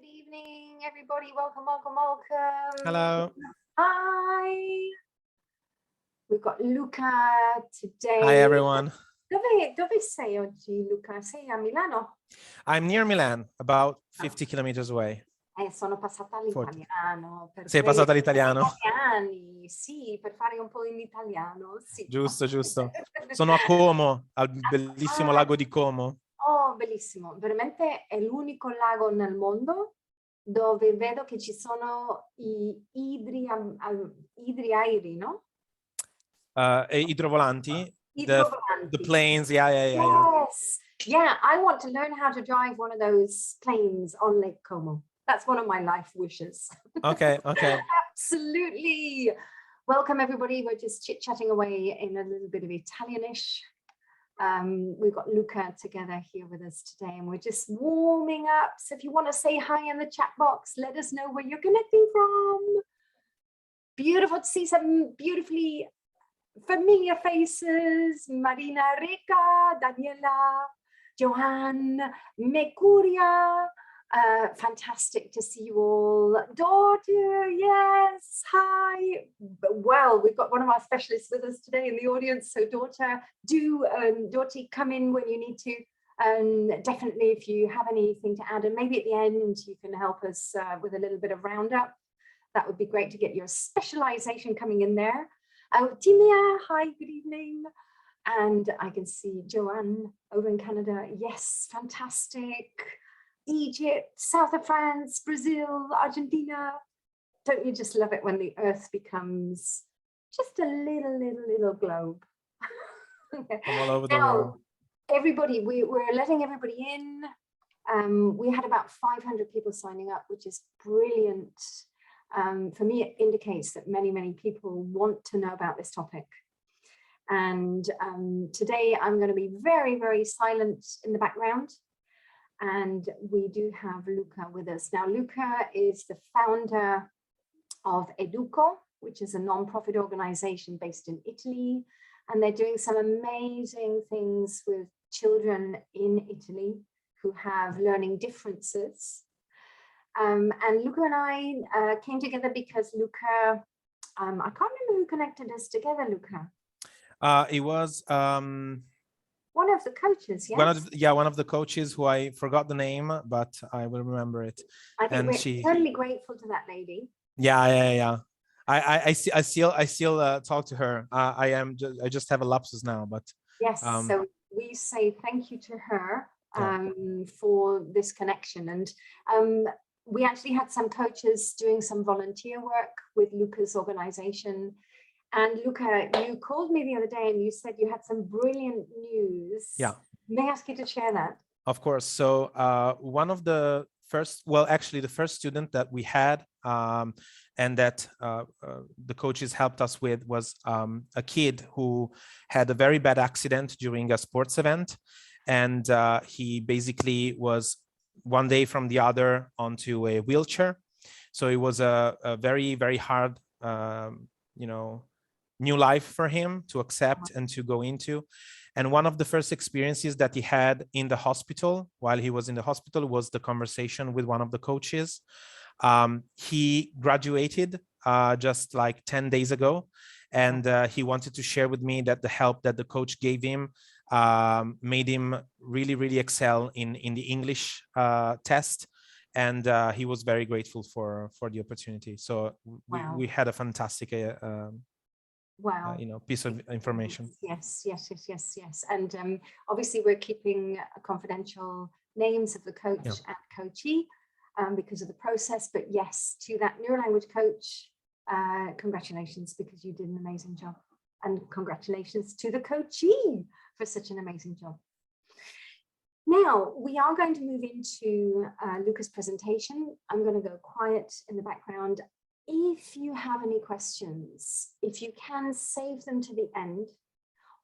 Good evening, everybody. Welcome, welcome, welcome. Hello. Hi. We've got Luca today. Hi, everyone. Dove sei oggi, Luca? Sei a Milano? I'm near Milan, about 50 kilometers away. Sono passata all'italiano. Sei passata all'italiano? Italiani, sì, per fare un po' in italiano. Sì. Giusto, giusto. Sono a Como, al bellissimo lago di Como. Oh, bellissimo. Veramente è l'unico lago nel mondo dove vedo che ci sono i idri aerei, no? Idrovolanti? Idrovolanti. The planes, yeah. Yes. Yeah, I want to learn how to drive one of those planes on Lake Como. That's one of my life wishes. Okay. Absolutely. Welcome, everybody. We're just chit-chatting away in a little bit of Italianish. We've got Luca together here with us today, and we're just warming up. So if you want to say hi in the chat box, let us know where you're connecting from. Beautiful to see some beautifully familiar faces. Marina, Rika, Daniela, Johan, Mekuria. Fantastic to see you all. Daughter, yes, hi. Well, we've got one of our specialists with us today in the audience. So daughter, Dorothy, come in when you need to. Definitely if you have anything to add, and maybe at the end you can help us with a little bit of roundup. That would be great to get your specialization coming in there. Timia, hi, good evening. And I can see Joanne over in Canada. Yes, fantastic. Egypt, south of France, Brazil, Argentina. Don't you just love it when the earth becomes just a little globe? From all over the world. Everybody, we're letting everybody in. We had about 500 people signing up, which is brilliant. For me, it indicates that many people want to know about this topic. And today I'm going to be very silent in the background. And we do have Luca with us. Now, Luca is the founder of EduCo, which is a non-profit organization based in Italy. And they're doing some amazing things with children in Italy who have learning differences. And Luca and I came together because Luca, I can't remember who connected us together, Luca. It was one of the coaches, yes? One of the coaches who I forgot the name, but I will remember it. I think we're totally grateful to that lady. Yeah. I still talk to her. I just have a lapsus now, but yes. So we say thank you to her for this connection. And we actually had some coaches doing some volunteer work with Luca's organization. And Luca, you called me the other day and you said you had some brilliant news. Yeah. May I ask you to share that? Of course. So one of the first, the first student that we had and that the coaches helped us with was a kid who had a very bad accident during a sports event. And he basically was one day from the other onto a wheelchair. So it was a very hard, new life for him to accept and to go into. And one of the first experiences that he had in the hospital, while he was in the hospital, was the conversation with one of the coaches. He graduated just like 10 days ago. And he wanted to share with me that the help that the coach gave him made him really excel in the English test. And he was very grateful for the opportunity. So we had a fantastic piece of information. Yes. And obviously we're keeping confidential names of the coach and coachee because of the process. But yes, to that neurolanguage coach, congratulations, because you did an amazing job. And congratulations to the coachee for such an amazing job. Now, we are going to move into Luca's presentation. I'm going to go quiet in the background. If you have any questions, if you can save them to the end,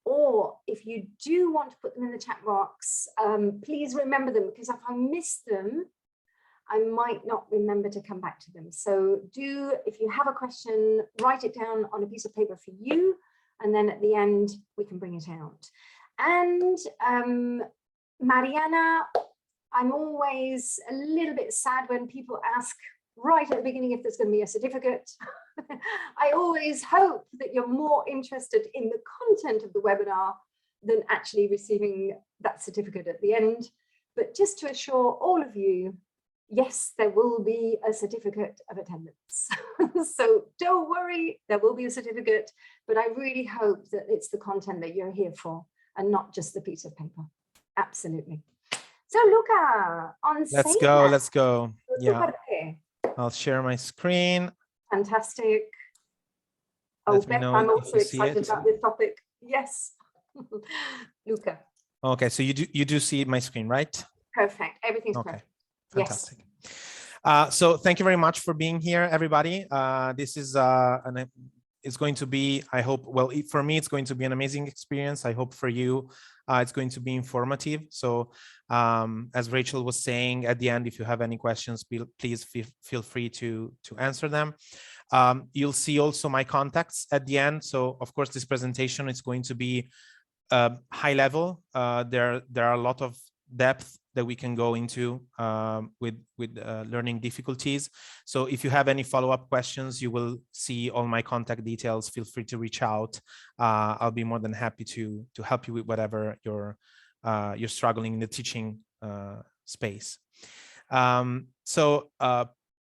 or if you do want to put them in the chat box, please remember them, because if I miss them, I might not remember to come back to them. So if you have a question, write it down on a piece of paper for you, and then at the end, we can bring it out. And Mariana, I'm always a little bit sad when people ask right at the beginning if there's going to be a certificate. I always hope that you're more interested in the content of the webinar than actually receiving that certificate at the end. But just to assure all of you, yes, there will be a certificate of attendance. So don't worry, there will be a certificate, but I really hope that it's the content that you're here for and not just the piece of paper. Absolutely. So Luca, on Let's stage. go, let's go. Yeah, Okay. I'll share my screen. Fantastic. Oh, Let me Beth, know I'm if also you see excited it. about this topic. Yes. Luca. Okay, so you do see my screen, right? Perfect. Everything's Okay, perfect. fantastic. Yes. So thank you very much for being here, everybody. This is it's going to be, I hope, well, for me, it's going to be an amazing experience. I hope for you, it's going to be informative. So as Rachel was saying at the end, if you have any questions, please feel free to answer them. You'll see also my contacts at the end. So of course, this presentation is going to be high level. There are a lot of depth that we can go into with learning difficulties. So if you have any follow-up questions, you will see all my contact details. Feel free to reach out. I'll be more than happy to help you with whatever you're struggling in the teaching space.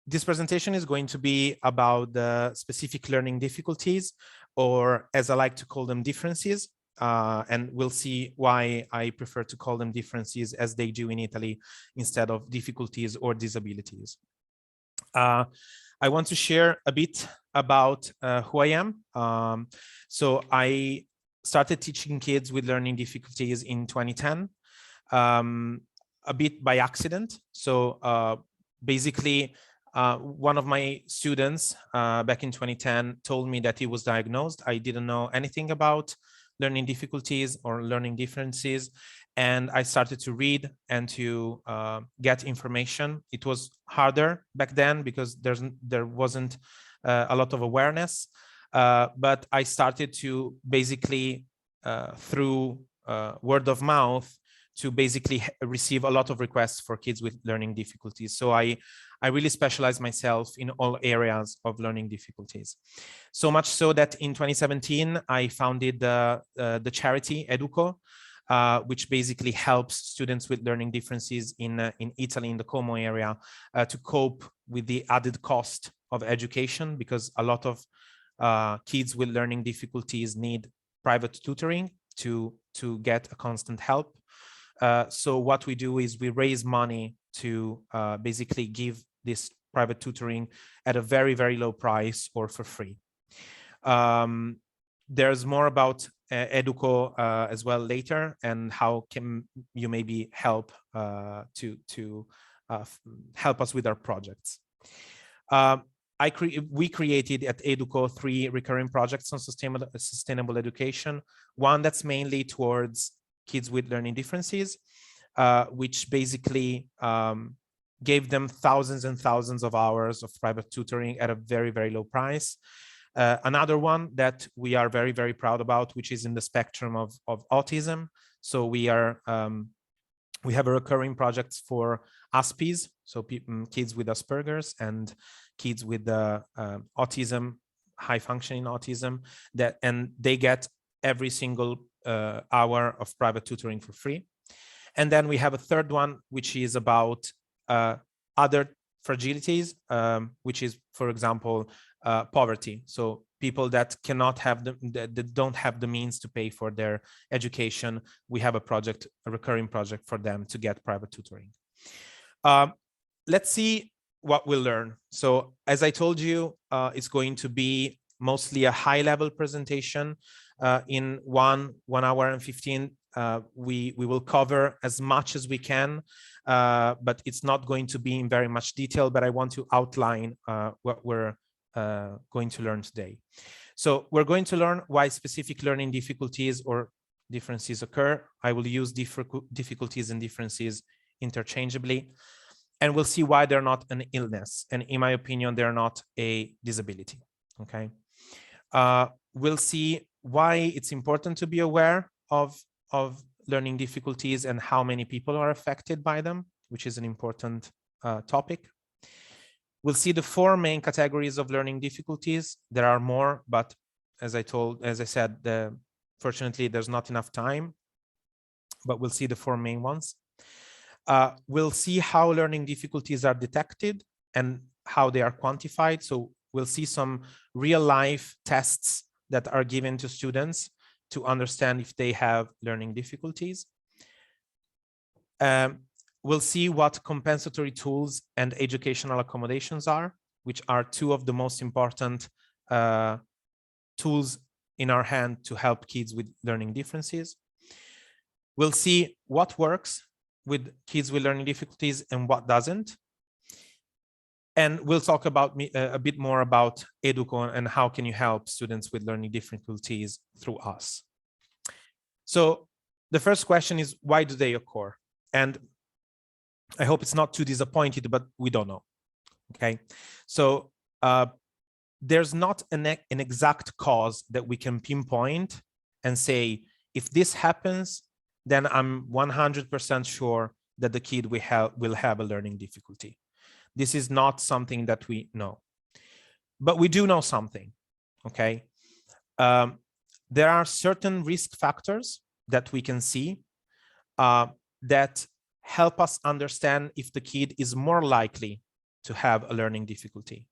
This presentation is going to be about the specific learning difficulties, or as I like to call them, differences. And we'll see why I prefer to call them differences, as they do in Italy, instead of difficulties or disabilities. I want to share a bit about who I am. So I started teaching kids with learning difficulties in 2010, a bit by accident. So basically, one of my students back in 2010 told me that he was diagnosed. I didn't know anything about learning difficulties or learning differences. And I started to read and to get information. It was harder back then because there wasn't a lot of awareness. But I started to basically, through word of mouth, to basically receive a lot of requests for kids with learning difficulties. So I really specialize myself in all areas of learning difficulties. So much so that in 2017, I founded the charity EduCo, which basically helps students with learning differences in Italy, in the Como area, to cope with the added cost of education, because a lot of kids with learning difficulties need private tutoring to get a constant help. So what we do is we raise money to basically give this private tutoring at a very, very low price or for free. There's more about EduCo as well later, and how can you maybe help to help us with our projects. We created at EduCo 3 recurring projects on sustainable education. One that's mainly towards kids with learning differences, which basically gave them thousands and thousands of hours of private tutoring at a very, very low price. Another one that we are very, very proud about, which is in the spectrum of autism. So we have a recurring projects for ASPs, so kids with Asperger's and kids with autism, high functioning autism, and they get every single hour of private tutoring for free. And then we have a third one, which is about other fragilities, which is, for example, poverty. So people that cannot have that don't have the means to pay for their education. We have a recurring project for them to get private tutoring. Let's see what we'll learn. So as I told you, it's going to be mostly a high-level presentation. In 1 hour and 15, we will cover as much as we can, but it's not going to be in very much detail, but I want to outline what we're going to learn today. So we're going to learn why specific learning difficulties or differences occur. I will use difficulties and differences interchangeably, and we'll see why they're not an illness. And in my opinion, they're not a disability, okay? We'll see why it's important to be aware of learning difficulties and how many people are affected by them, which is an important topic. We'll see the 4 main categories of learning difficulties. There are more, but as I said, fortunately, there's not enough time, but we'll see the 4 main ones. We'll see how learning difficulties are detected and how they are quantified. So we'll see some real life tests that are given to students to understand if they have learning difficulties. We'll see what compensatory tools and educational accommodations are, which are 2 of the most important tools in our hand to help kids with learning differences. We'll see what works with kids with learning difficulties and what doesn't. And we'll talk about a bit more about EduCo and how can you help students with learning difficulties through us. So the first question is, why do they occur? And I hope it's not too disappointed, but we don't know. Okay, so there's not an exact cause that we can pinpoint and say, if this happens, then I'm 100% sure that the kid will have a learning difficulty. This is not something that we know, but we do know something. Okay, there are certain risk factors that we can see that help us understand if the kid is more likely to have a learning difficulty.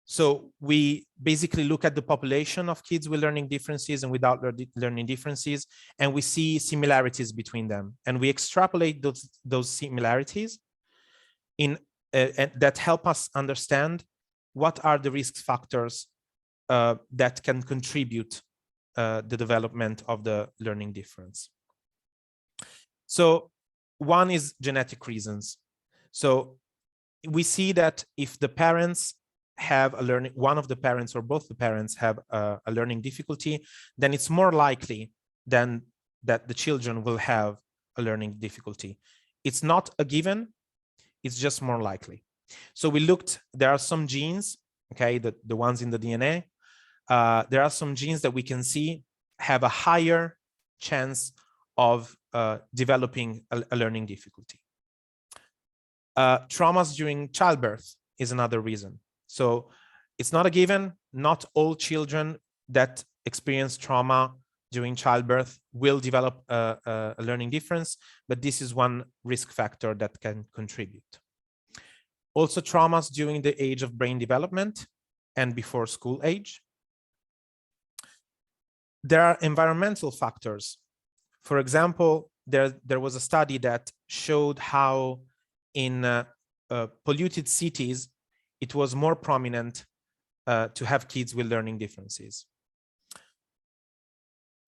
So we basically look at the population of kids with learning differences and without learning differences, and we see similarities between them. And we extrapolate those similarities that help us understand what are the risk factors that can contribute the development of the learning difference. So one is genetic reasons. So we see that if the parents have one of the parents or both the parents have a learning difficulty, then it's more likely than that the children will have a learning difficulty. It's not a given, it's just more likely. So we looked, there are some genes, okay, the ones in the DNA. There are some genes that we can see have a higher chance of developing a learning difficulty. Traumas during childbirth is another reason. So it's not a given, not all children that experience trauma during childbirth will develop a learning difference, but this is one risk factor that can contribute. Also traumas during the age of brain development and before school age. There are environmental factors. For example, there was a study that showed how in polluted cities, it was more prominent to have kids with learning differences.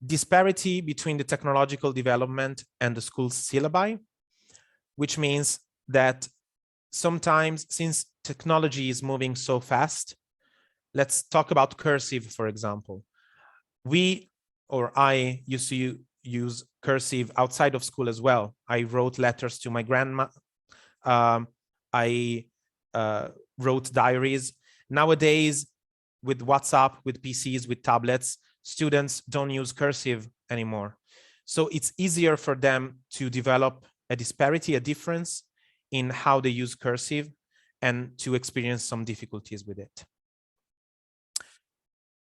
Disparity between the technological development and the school syllabi, which means that sometimes, since technology is moving so fast, let's talk about cursive, for example. I used to use cursive outside of school as well. I wrote letters to my grandma. I wrote diaries. Nowadays, with WhatsApp, with PCs, with tablets, students don't use cursive anymore. So it's easier for them to develop a disparity, a difference in how they use cursive and to experience some difficulties with it.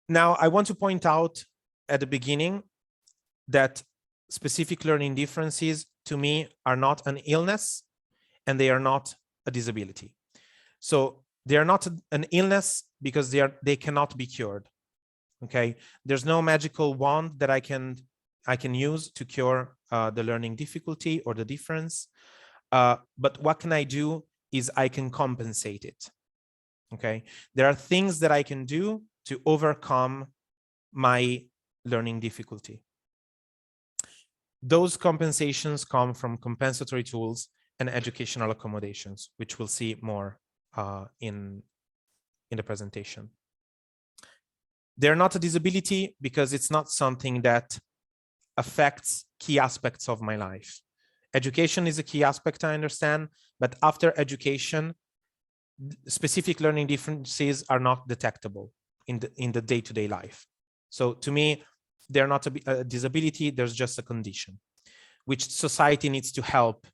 Now, I want to point out at the beginning that specific learning differences to me are not an illness and they are not a disability. So they are not an illness because they cannot be cured. Okay, there's no magical wand that I can use to cure the learning difficulty or the difference. But what can I do is I can compensate it. Okay, there are things that I can do to overcome my learning difficulty. Those compensations come from compensatory tools and educational accommodations, which we'll see more in the presentation. They're not a disability because it's not something that affects key aspects of my life. Education is a key aspect, I understand, but after education, specific learning differences are not detectable in the day-to-day life. So to me, they're not a disability, there's just a condition, which society needs to help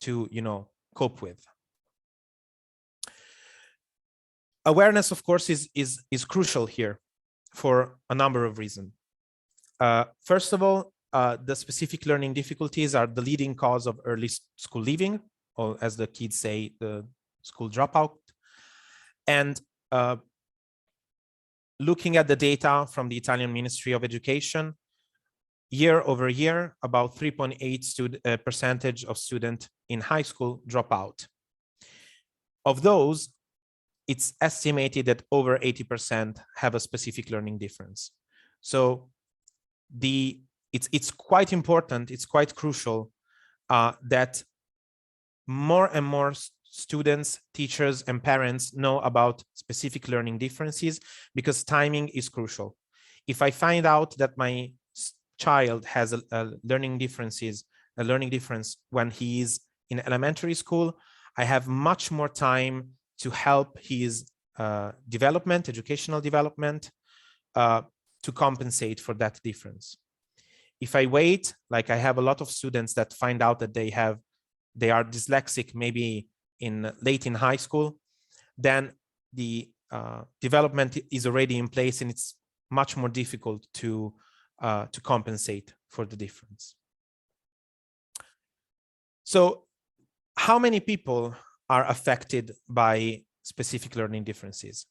to, cope with. Awareness, of course, is crucial here for a number of reasons. First of all, the specific learning difficulties are the leading cause of early school leaving, or as the kids say, the school dropout. And looking at the data from the Italian Ministry of Education, year over year, about 3.8% of students in high school drop out. Of those, it's estimated that over 80% have a specific learning difference. So it's quite important, it's quite crucial that more and more students, teachers, and parents know about specific learning differences, because timing is crucial. If I find out that my child has a learning difference when he is in elementary school, I have much more time to help his development, educational development, to compensate for that difference. If I wait, like I have a lot of students that find out that they are dyslexic maybe late in high school, then the development is already in place and it's much more difficult to compensate for the difference. So how many people are affected by specific learning differences?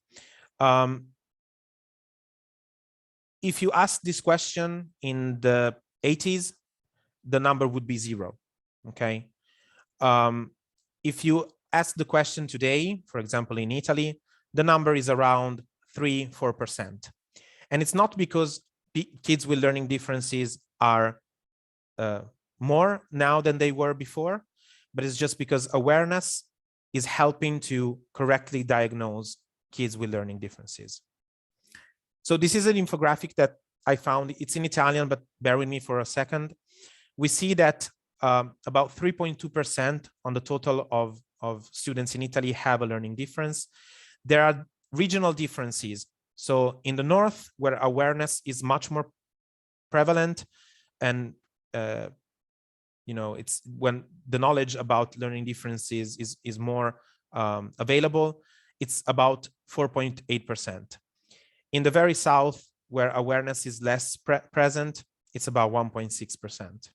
If you ask this question in the 80s, the number would be 0, okay? If you ask the question today, for example, in Italy, the number is around 3-4%. And it's not because kids with learning differences are more now than they were before, but it's just because awareness is helping to correctly diagnose kids with learning differences. So this is an infographic that I found. It's in Italian, but bear with me for a second. We see that about 3.2% on the total of students in Italy have a learning difference. There are regional differences. So in the north, where awareness is much more prevalent, and it's when the knowledge about learning differences is more available, it's about 4.8%. In the very south, where awareness is less present, it's about 1.6%.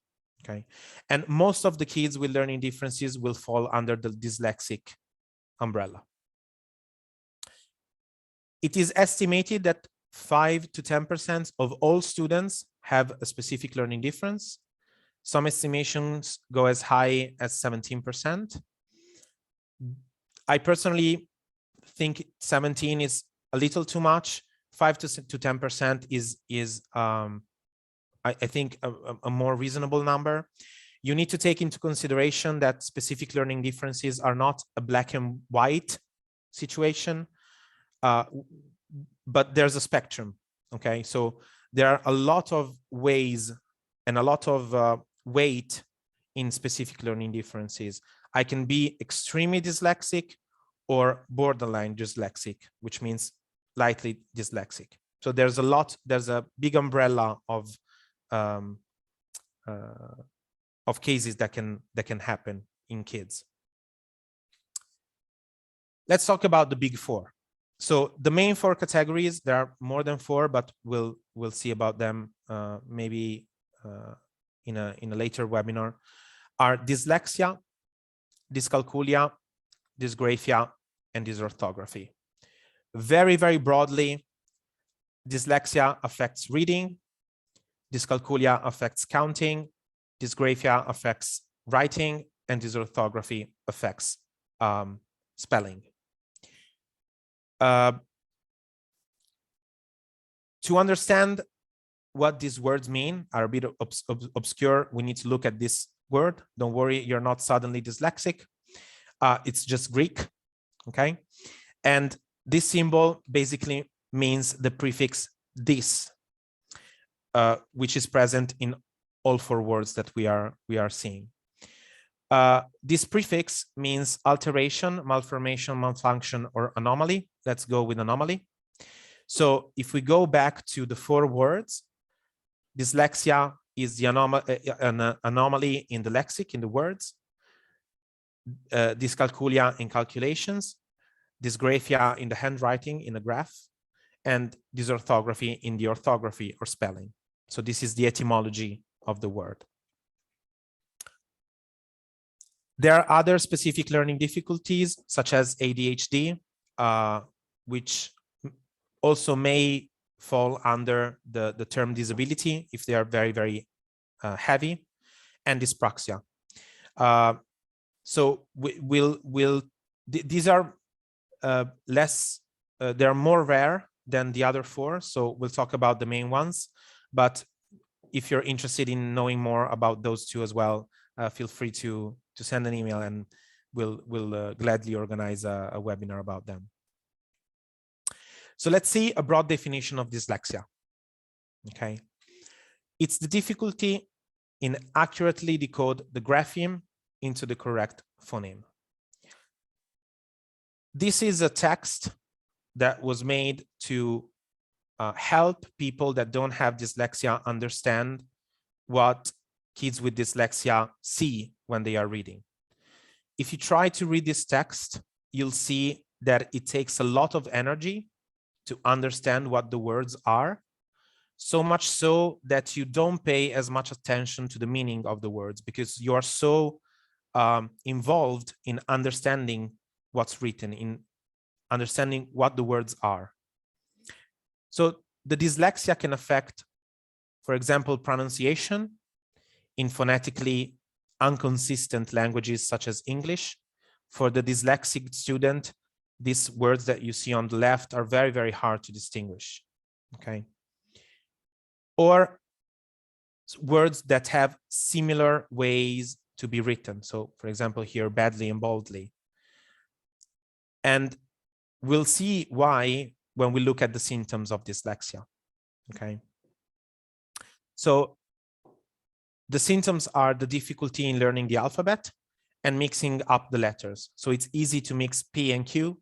Okay, and most of the kids with learning differences will fall under the dyslexic umbrella. It is estimated that 5 to 10% of all students have a specific learning difference. Some estimations go as high as 17%. I personally think 17 is a little too much. 5 to 10% is I think a more reasonable number. You need to take into consideration that specific learning differences are not a black and white situation, but there's a spectrum. Okay, so there are a lot of ways and a lot of weight in specific learning differences. I can be extremely dyslexic or borderline dyslexic, which means lightly dyslexic. So there's a big umbrella of cases that can happen in kids. Let's talk about the big 4. So the main 4 categories, there are more than 4, but we'll see about them maybe in a later webinar, are dyslexia, dyscalculia, dysgraphia, and dysorthography. Very, very broadly, dyslexia affects reading, dyscalculia affects counting, dysgraphia affects writing, and dysorthography affects spelling. To understand what these words mean, are a bit obscure. We need to look at this word. Don't worry, you're not suddenly dyslexic. It's just Greek, okay? And this symbol basically means the prefix dys, which is present in all 4 words that we are seeing. This prefix means alteration, malformation, malfunction, or anomaly. Let's go with anomaly. So if we go back to the 4 words, dyslexia is the anomaly in the lexic, in the words. dyscalculia in calculations, dysgraphia in the handwriting in a graph, and dysorthography in the orthography or spelling. So this is the etymology of the word. There are other specific learning difficulties, such as ADHD, which also may fall under the term disability if they are very, very heavy, and dyspraxia. So these are they are more rare than the other four. So we'll talk about the main ones. But if you're interested in knowing more about those two as well, feel free to send an email, and we'll gladly organize a webinar about them. So let's see a broad definition of dyslexia. Okay, it's the difficulty in accurately decode the grapheme into the correct phoneme. This is a text that was made to help people that don't have dyslexia understand what kids with dyslexia see when they are reading. If you try to read this text, you'll see that it takes a lot of energy to understand what the words are, so much so that you don't pay as much attention to the meaning of the words because you are so involved in understanding what's written, in understanding what the words are. So the dyslexia can affect, for example, pronunciation in phonetically inconsistent languages such as English. For the dyslexic student, these words that you see on the left are very, very hard to distinguish. Okay. Or words that have similar ways to be written. So for example, here, badly and boldly. And we'll see why when we look at the symptoms of dyslexia. Okay. So the symptoms are the difficulty in learning the alphabet and mixing up the letters. So it's easy to mix P and Q,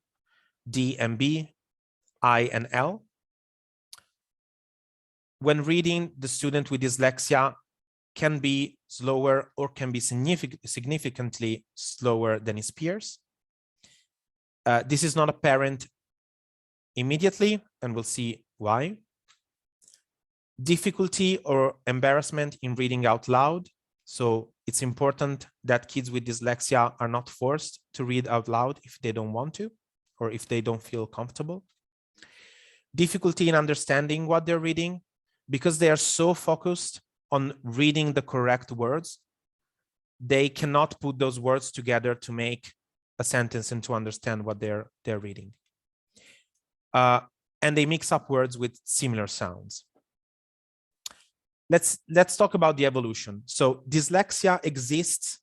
D and B, I and L. When reading, the student with dyslexia can be slower or can be significantly slower than his peers. This is not apparent immediately, and we'll see why. Difficulty or embarrassment in reading out loud. So it's important that kids with dyslexia are not forced to read out loud if they don't want to, or if they don't feel comfortable. Difficulty in understanding what they're reading, because they are so focused on reading the correct words, they cannot put those words together to make a sentence and to understand what they're reading. And they mix up words with similar sounds. Let's talk about the evolution. So dyslexia exists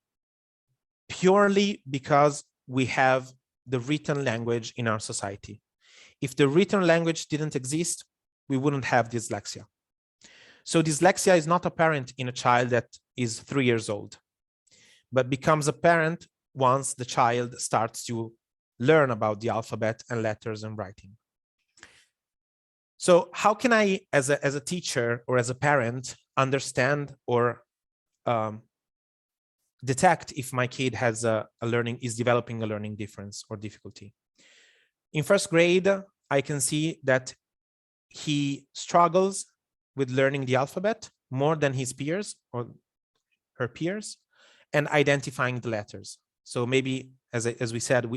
purely because we have the written language in our society. If the written language didn't exist, we wouldn't have dyslexia. So dyslexia is not apparent in a child that is 3 years old, but becomes apparent once the child starts to learn about the alphabet and letters and writing. So how can I, as a teacher or as a parent, understand or detect if my kid has is developing a learning difference or difficulty? In first grade, I can see that he struggles with learning the alphabet more than his peers or her peers, and identifying the letters. So maybe, as we said,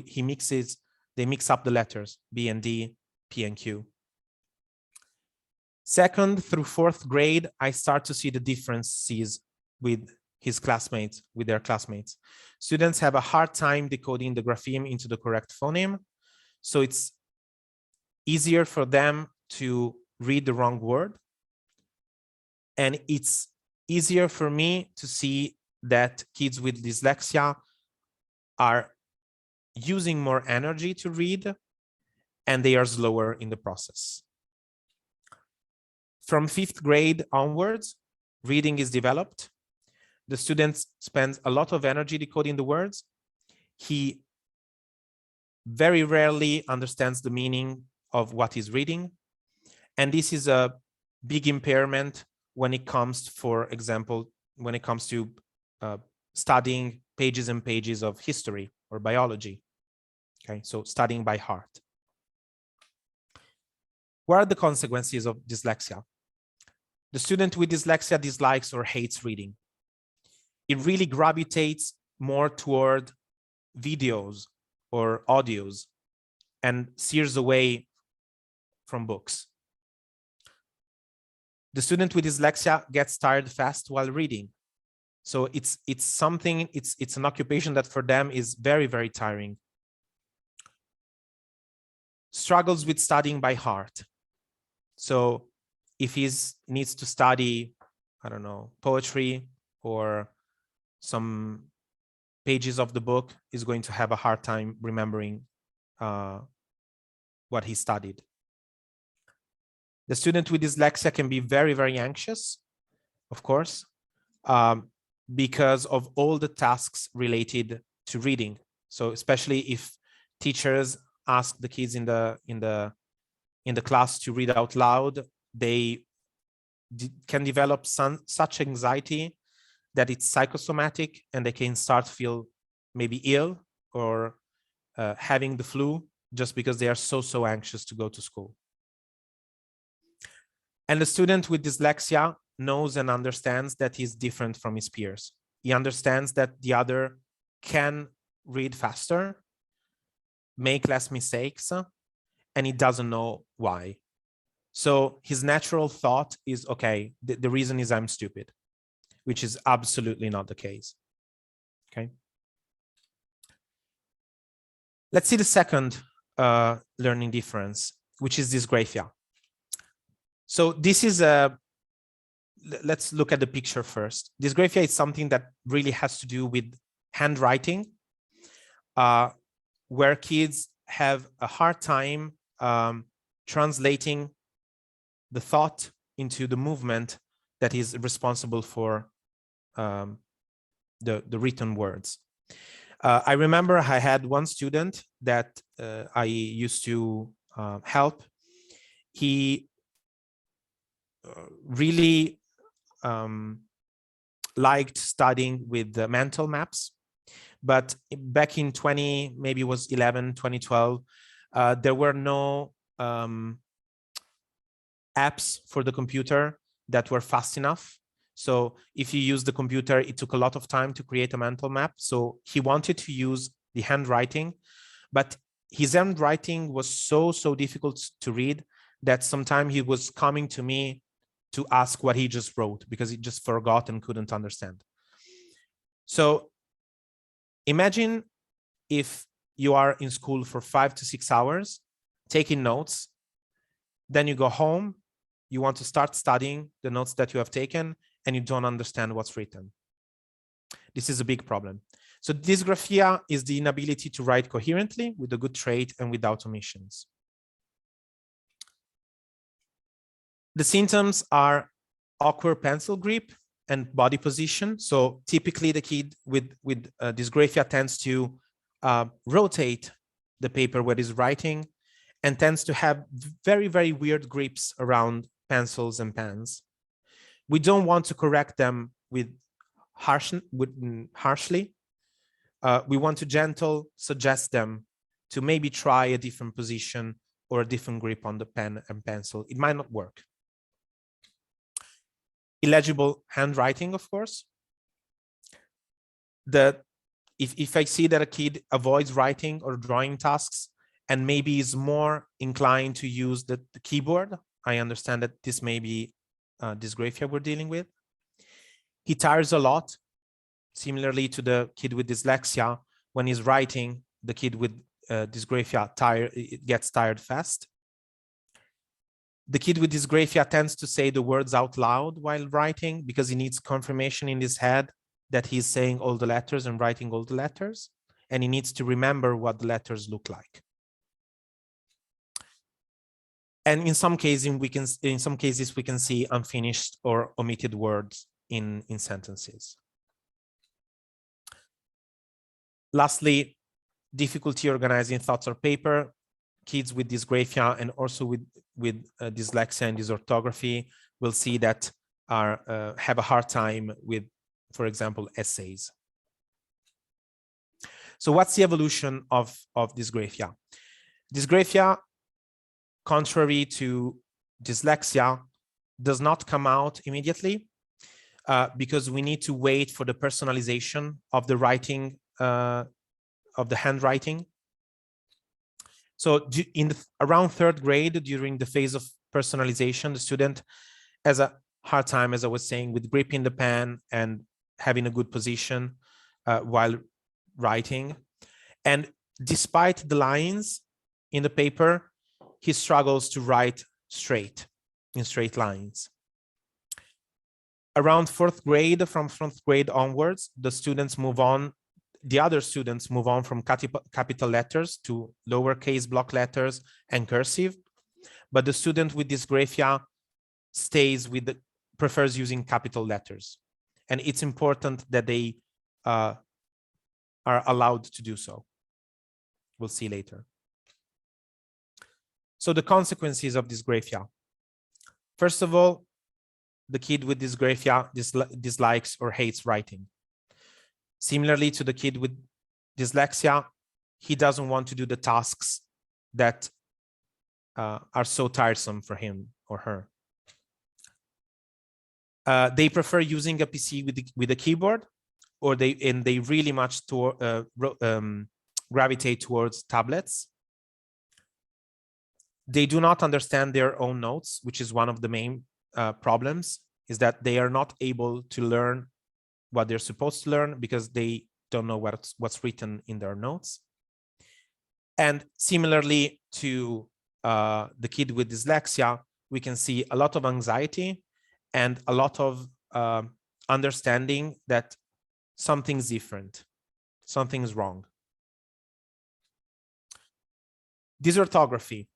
they mix up the letters, B and D, P and Q. Second through fourth grade, I start to see the differences with their classmates. Students have a hard time decoding the grapheme into the correct phoneme. So it's easier for them to read the wrong word. And it's easier for me to see that kids with dyslexia are using more energy to read, and they are slower in the process. From fifth grade onwards, reading is developed. The student spends a lot of energy decoding the words. He very rarely understands the meaning of what he's reading. And this is a big impairment when it comes, for example, when it comes to studying pages and pages of history or biology. Okay, so studying by heart. What are the consequences of dyslexia? The student with dyslexia dislikes or hates reading. It really gravitates more toward videos or audios and steers away from books. The student with dyslexia gets tired fast while reading. So it's an occupation that for them is very, very tiring. Struggles with studying by heart. So if he needs to study, I don't know, poetry or some pages of the book, is going to have a hard time remembering what he studied. The student with dyslexia can be very, very anxious, of course, because of all the tasks related to reading. So especially if teachers ask the kids in the class to read out loud, they can develop such anxiety that it's psychosomatic, and they can start to feel maybe ill or having the flu just because they are so anxious to go to school. And the student with dyslexia knows and understands that he's different from his peers. He understands that the other can read faster, make less mistakes, and he doesn't know why. So his natural thought is, okay, the reason is I'm stupid, which is absolutely not the case. Okay. Let's see the second learning difference, which is dysgraphia. So this is let's look at the picture first. Dysgraphia is something that really has to do with handwriting, where kids have a hard time translating the thought into the movement that is responsible for the written words. I remember I had one student that I used to help. He really liked studying with the mental maps, but back in 2012, there were no apps for the computer that were fast enough. So if you use the computer, it took a lot of time to create a mental map. So he wanted to use the handwriting, but his handwriting was so difficult to read that sometimes he was coming to me to ask what he just wrote because he just forgot and couldn't understand. So imagine if you are in school for 5 to 6 hours, taking notes, then you go home, you want to start studying the notes that you have taken, and you don't understand what's written. This is a big problem. So dysgraphia is the inability to write coherently with a good trait and without omissions. The symptoms are awkward pencil grip and body position. So typically the kid with dysgraphia tends to rotate the paper where he's writing and tends to have very, very weird grips around pencils and pens. We don't want to correct them harshly. We want to gently suggest them to maybe try a different position or a different grip on the pen and pencil. It might not work. Illegible handwriting, of course. If I see that a kid avoids writing or drawing tasks and maybe is more inclined to use the keyboard, I understand that this may be dysgraphia we're dealing with. He tires a lot, similarly to the kid with dyslexia. When he's writing, the kid with dysgraphia gets tired fast. The kid with dysgraphia tends to say the words out loud while writing because he needs confirmation in his head that he's saying all the letters and writing all the letters, and he needs to remember what the letters look like. And in some cases, we can see unfinished or omitted words in sentences. Lastly, difficulty organizing thoughts or paper. Kids with dysgraphia and also with dyslexia and dysorthography will see that have a hard time with, for example, essays. So what's the evolution of dysgraphia? Dysgraphia, contrary to dyslexia, does not come out immediately because we need to wait for the personalization of the writing, of the handwriting. So around third grade, during the phase of personalization, the student has a hard time, as I was saying, with gripping the pen and having a good position while writing. And despite the lines in the paper, he struggles to write in straight lines. Around fourth grade, from fourth grade onwards, the other students move on from capital letters to lowercase block letters and cursive. But the student with dysgraphia prefers using capital letters. And it's important that they are allowed to do so. We'll see later. So the consequences of dysgraphia. First of all, the kid with dysgraphia dislikes or hates writing. Similarly to the kid with dyslexia, he doesn't want to do the tasks that are so tiresome for him or her. They prefer using a PC with a keyboard, or they really much gravitate towards tablets. They do not understand their own notes, which is one of the main problems, is that they are not able to learn what they're supposed to learn because they don't know what's written in their notes. And similarly to the kid with dyslexia, we can see a lot of anxiety and a lot of understanding that something's different, something's wrong. Dysorthography.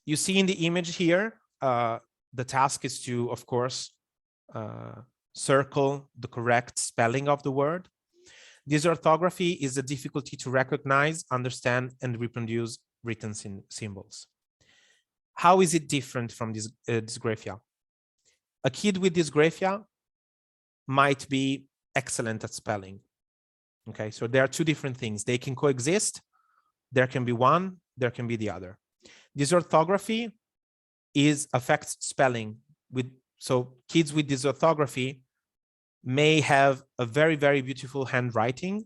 You see in the image here, the task is to, of course, circle the correct spelling of the word. Dysorthography is the difficulty to recognize, understand, and reproduce written symbols. How is it different from this dysgraphia? A kid with dysgraphia might be excellent at spelling. Okay, so there are two different things. They can coexist. There can be one, there can be the other. Dysorthography affects spelling. So kids with dysorthography may have a very, very beautiful handwriting,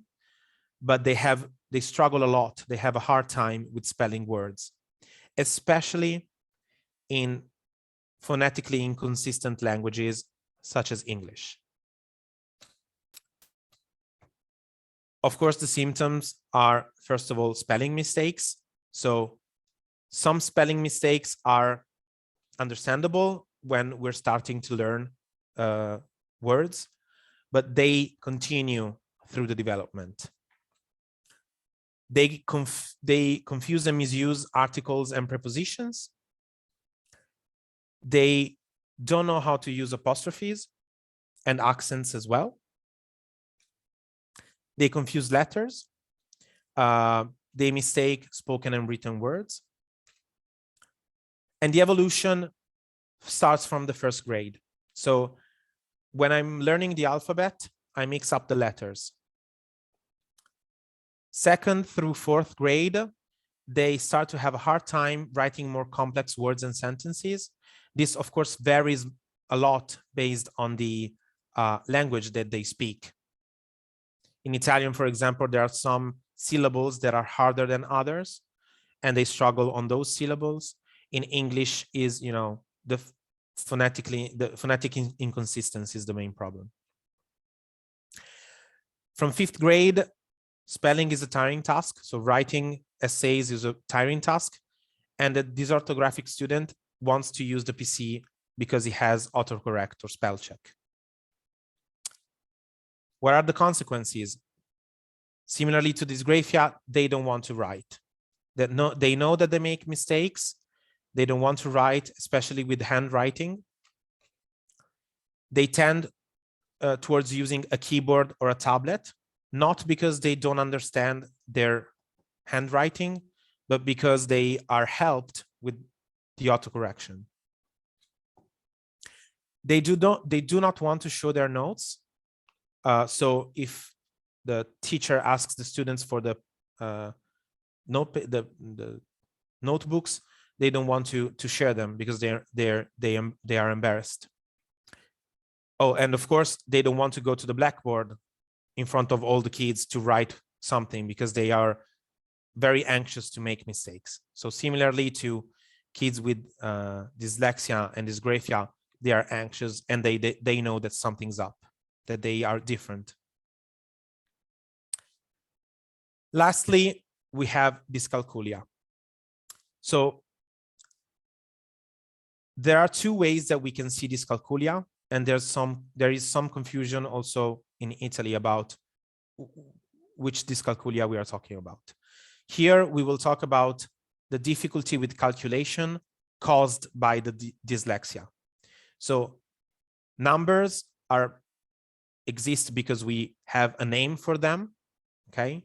but they struggle a lot. They have a hard time with spelling words, especially in phonetically inconsistent languages such as English. Of course, the symptoms are, first of all, spelling mistakes. So some spelling mistakes are understandable when we're starting to learn words, but they continue through the development. They confuse and misuse articles and prepositions. They don't know how to use apostrophes and accents as well. They confuse letters. They mistake spoken and written words. And the evolution starts from the first grade. So when I'm learning the alphabet, I mix up the letters. Second through fourth grade, they start to have a hard time writing more complex words and sentences. This, of course, varies a lot based on the language that they speak. In Italian, for example, there are some syllables that are harder than others, and they struggle on those syllables. In English is, the phonetic inconsistency is the main problem. From fifth grade, spelling is a tiring task. So writing essays is a tiring task. And the dysorthographic student wants to use the PC because he has autocorrect or spell check. What are the consequences? Similarly to dysgraphia, they don't want to write. They know that they make mistakes. They don't want to write, especially with handwriting. They tend towards using a keyboard or a tablet, not because they don't understand their handwriting, but because they are helped with the autocorrection. They do not want to show their notes. So if the teacher asks the students for the notebooks, they don't want to share them because they are embarrassed. Oh, and of course, they don't want to go to the blackboard in front of all the kids to write something because they are very anxious to make mistakes. So similarly to kids with dyslexia and dysgraphia, they are anxious and they know that something's up, that they are different. Lastly, we have dyscalculia. So there are two ways that we can see dyscalculia, and there is some confusion also in Italy about which dyscalculia we are talking about. Here we will talk about the difficulty with calculation caused by the dyslexia. So numbers exist because we have a name for them, okay?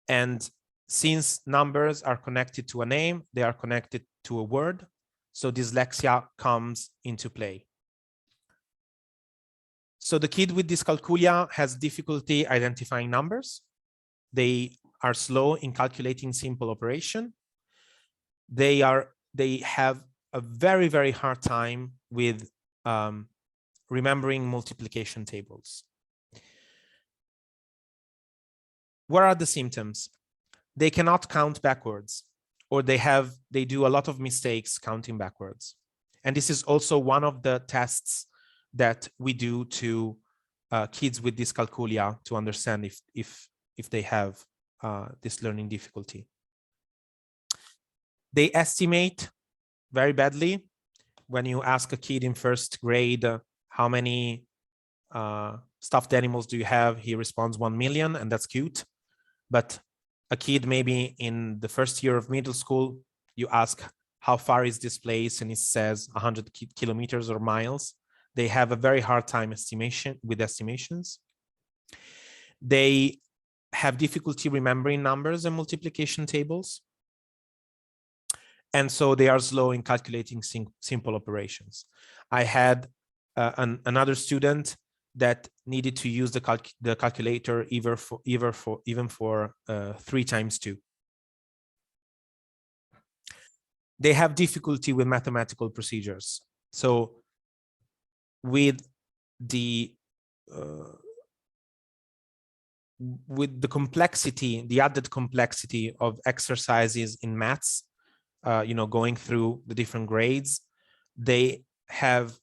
And since numbers are connected to a name, they are connected to a word. So dyslexia comes into play. So the kid with dyscalculia has difficulty identifying numbers. They are slow in calculating simple operation. They have a very, very hard time with remembering multiplication tables. What are the symptoms? They cannot count backwards, or they do a lot of mistakes counting backwards. And this is also one of the tests that we do to kids with dyscalculia to understand if they have this learning difficulty. They estimate very badly. When you ask a kid in first grade, how many stuffed animals do you have? He responds 1 million, and that's cute. But a kid maybe in the first year of middle school, you ask, how far is this place? And it says 100 kilometers or miles. They have a very hard time with estimations. They have difficulty remembering numbers and multiplication tables. And so they are slow in calculating simple operations. I had another student that needed to use the calculator even for 3 times 2. They have difficulty with mathematical procedures. So with the complexity, the added complexity of exercises in maths, going through the different grades, they have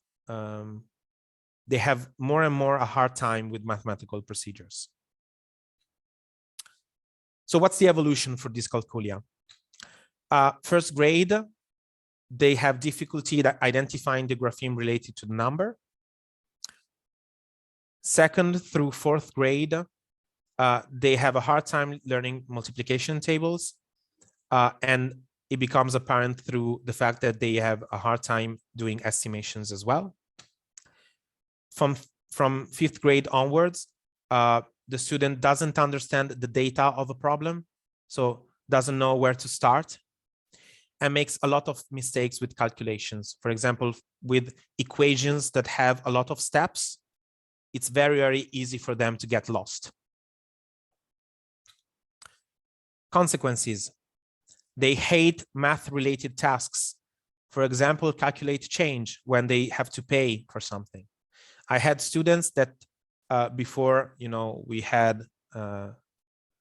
more and more a hard time with mathematical procedures. So what's the evolution for dyscalculia? First grade, they have difficulty identifying the grapheme related to the number. Second through 4th grade, they have a hard time learning multiplication tables. And it becomes apparent through the fact that they have a hard time doing estimations as well. From 5th grade onwards, the student doesn't understand the data of a problem, so doesn't know where to start, and makes a lot of mistakes with calculations. For example, with equations that have a lot of steps, it's very, very easy for them to get lost. Consequences. They hate math-related tasks. For example, calculate change when they have to pay for something. I had students that before, we had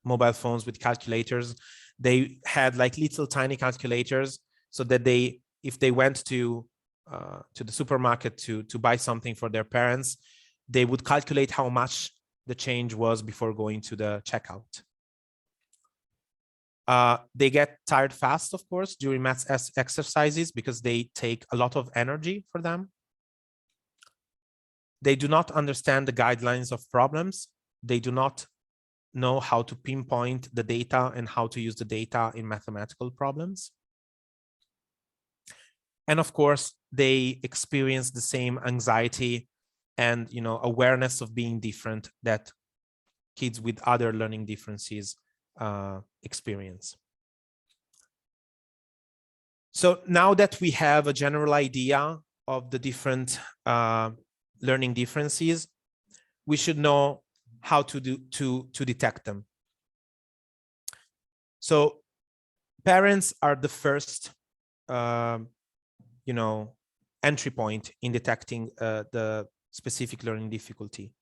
mobile phones with calculators, they had like little tiny calculators so that if they went to the supermarket to buy something for their parents, they would calculate how much the change was before going to the checkout. They get tired fast, of course, during math exercises because they take a lot of energy for them. They do not understand the guidelines of problems. They do not know how to pinpoint the data and how to use the data in mathematical problems. And of course, they experience the same anxiety and awareness of being different that kids with other learning differences experience. So now that we have a general idea of the different learning differences, we should know how to detect them. So parents are the first, entry point in detecting the specific learning difficulty.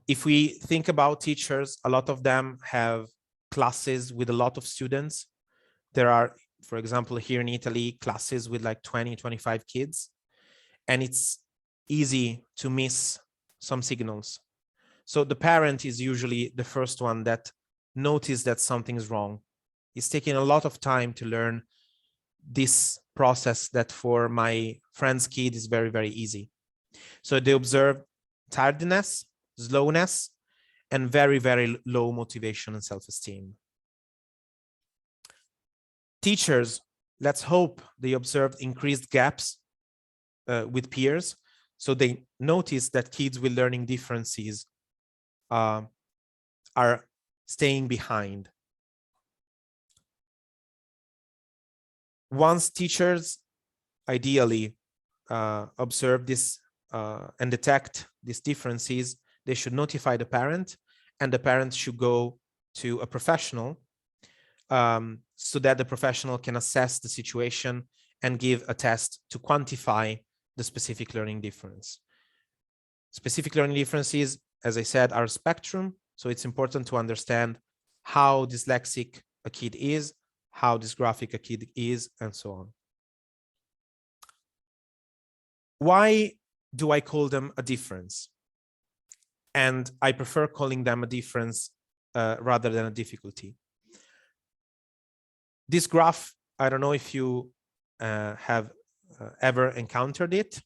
If we think about teachers, a lot of them have classes with a lot of students. There are, for example, here in Italy, classes with like 20, 25 kids, and it's easy to miss some signals. So the parent is usually the first one that notices that something is wrong. It's taking a lot of time to learn this process that for my friend's kid is very, very easy. So they observe tiredness, slowness, and very, very low motivation and self-esteem. Teachers, let's hope they observed increased gaps with peers. So they notice that kids with learning differences are staying behind. Once teachers ideally observe this and detect these differences, they should notify the parent, and the parent should go to a professional so that the professional can assess the situation and give a test to quantify the specific learning difference. Specific learning differences, as I said, are a spectrum. So it's important to understand how dyslexic a kid is, how dysgraphic a kid is, and so on. Why do I call them a difference? And I prefer calling them a difference rather than a difficulty. This graph, I don't know if you have ever encountered it.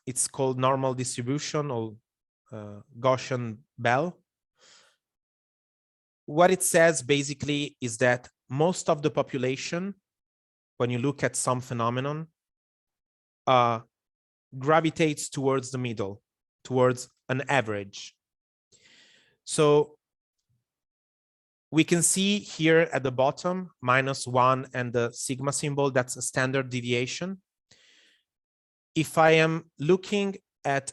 It's called normal distribution or Gaussian bell. What it says basically is that most of the population, when you look at some phenomenon, gravitates towards the middle, towards an average. So we can see here at the bottom, -1 and the sigma symbol, that's a standard deviation. If I am looking at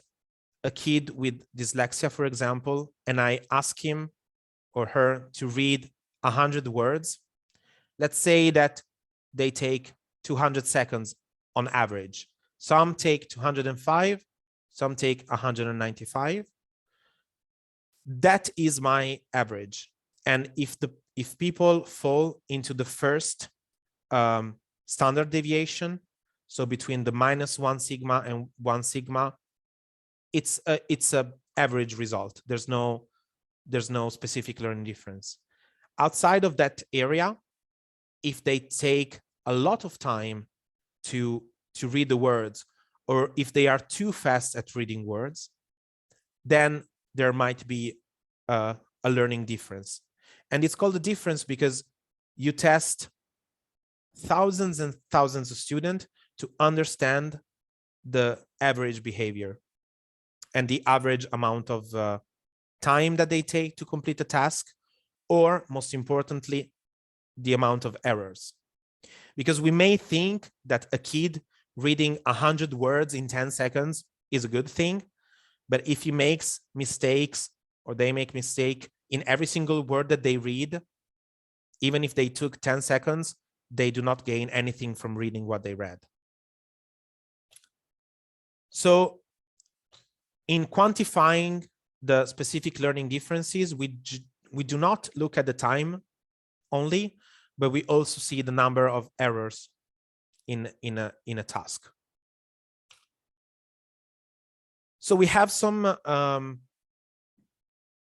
a kid with dyslexia, for example, and I ask him or her to read 100 words, let's say that they take 200 seconds on average. Some take 205, some take 195. That is my average. And if people fall into the first standard deviation, so between the -1 sigma and 1 sigma, it's a average result. There's no specific learning difference. Outside of that area, if they take a lot of time to read the words, or if they are too fast at reading words, then there might be a learning difference. And it's called a difference because you test thousands and thousands of students to understand the average behavior and the average amount of time that they take to complete a task, or most importantly, the amount of errors. Because we may think that a kid reading 100 words in 10 seconds is a good thing, but if he makes mistakes or they make mistake in every single word that they read, even if they took 10 seconds, they do not gain anything from reading what they read. So in quantifying the specific learning differences, we do not look at the time only, but we also see the number of errors in a task. So we have some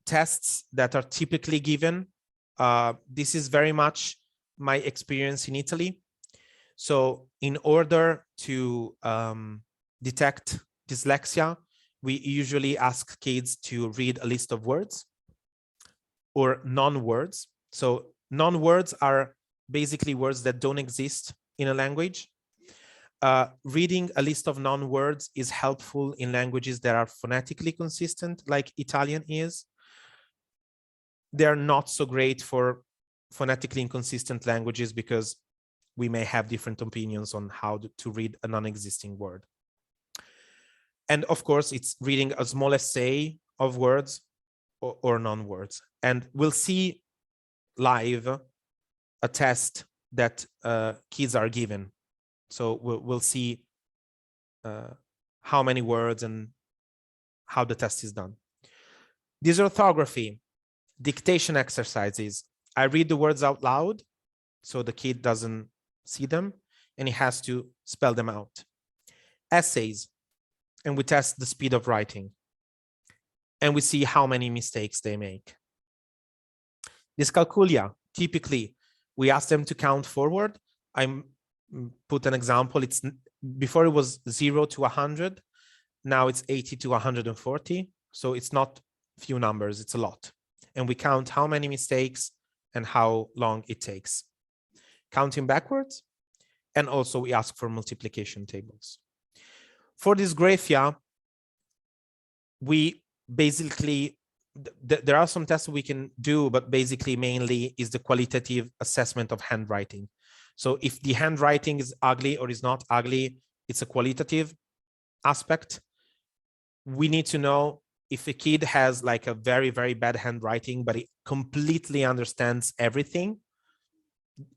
tests that are typically given. This is very much my experience in Italy. So in order to detect dyslexia, we usually ask kids to read a list of words or non-words. So non-words are basically words that don't exist in a language. Reading a list of non-words is helpful in languages that are phonetically consistent, like Italian is. They're not so great for phonetically inconsistent languages because we may have different opinions on how to read a non-existing word. And of course, it's reading a small essay of words or non-words. And we'll see live a test that kids are given. So we'll see how many words and how the test is done. Dysorthography, dictation exercises. I read the words out loud, so the kid doesn't see them, and he has to spell them out. Essays, and we test the speed of writing, and we see how many mistakes they make. Dyscalculia, typically, we ask them to count forward. I put an example. It's before it was 0 to 100. Now it's 80 to 140. So it's not few numbers, it's a lot. And we count how many mistakes and how long it takes. Counting backwards. And also we ask for multiplication tables. For dysgraphia, we basically, there are some tests we can do, but basically mainly is the qualitative assessment of handwriting. So if the handwriting is ugly or is not ugly, it's a qualitative aspect. We need to know if a kid has like a very, very bad handwriting, but it completely understands everything,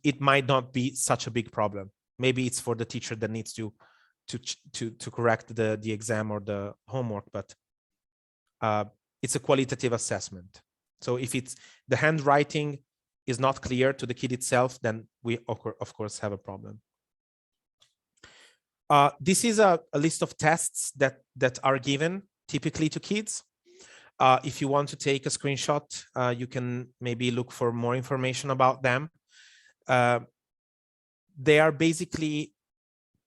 it might not be such a big problem. Maybe it's for the teacher that needs to correct the exam or the homework, but it's a qualitative assessment. So if it's the handwriting is not clear to the kid itself, then we of course have a problem. This is a list of tests that are given typically to kids. If you want to take a screenshot, you can maybe look for more information about them. They are basically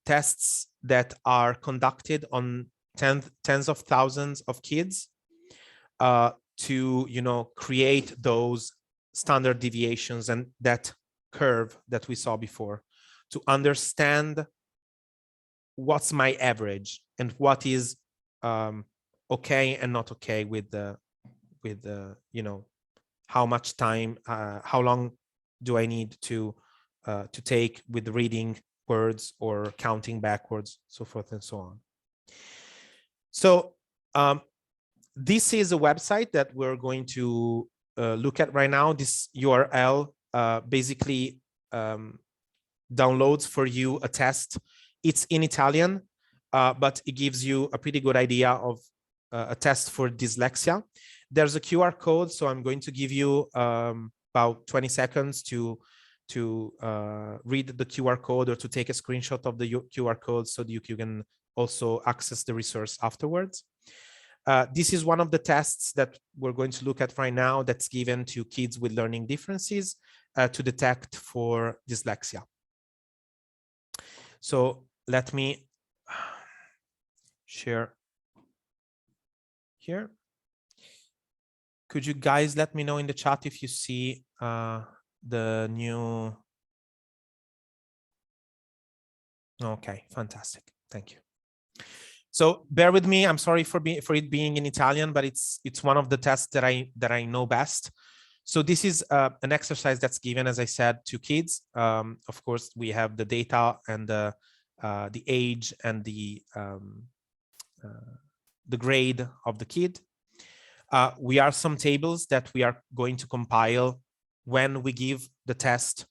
tests that are conducted on tens of thousands of kids to, you know, create those standard deviations and that curve that we saw before, to understand what's my average and what is okay and not okay with the you know, how much time, how long do I need to take with reading words or counting backwards, so forth and so on. So this is a website that we're going to look at right now. This URL basically downloads for you a test. It's in Italian, but it gives you a pretty good idea of a test for dyslexia. There's a QR code, so I'm going to give you about 20 seconds to read the QR code or to take a screenshot of the QR code so that you can also access the resource afterwards. This is one of the tests that we're going to look at right now that's given to kids with learning differences to detect for dyslexia. So let me share here. Could you guys let me know in the chat if you see the new? Okay, fantastic. Thank you. So bear with me. I'm sorry for it being in Italian, but it's one of the tests that I know best. So this is an exercise that's given, as I said, to kids. Of course, we have the data and the age and the grade of the kid. We are some tables that we are going to compile when we give the test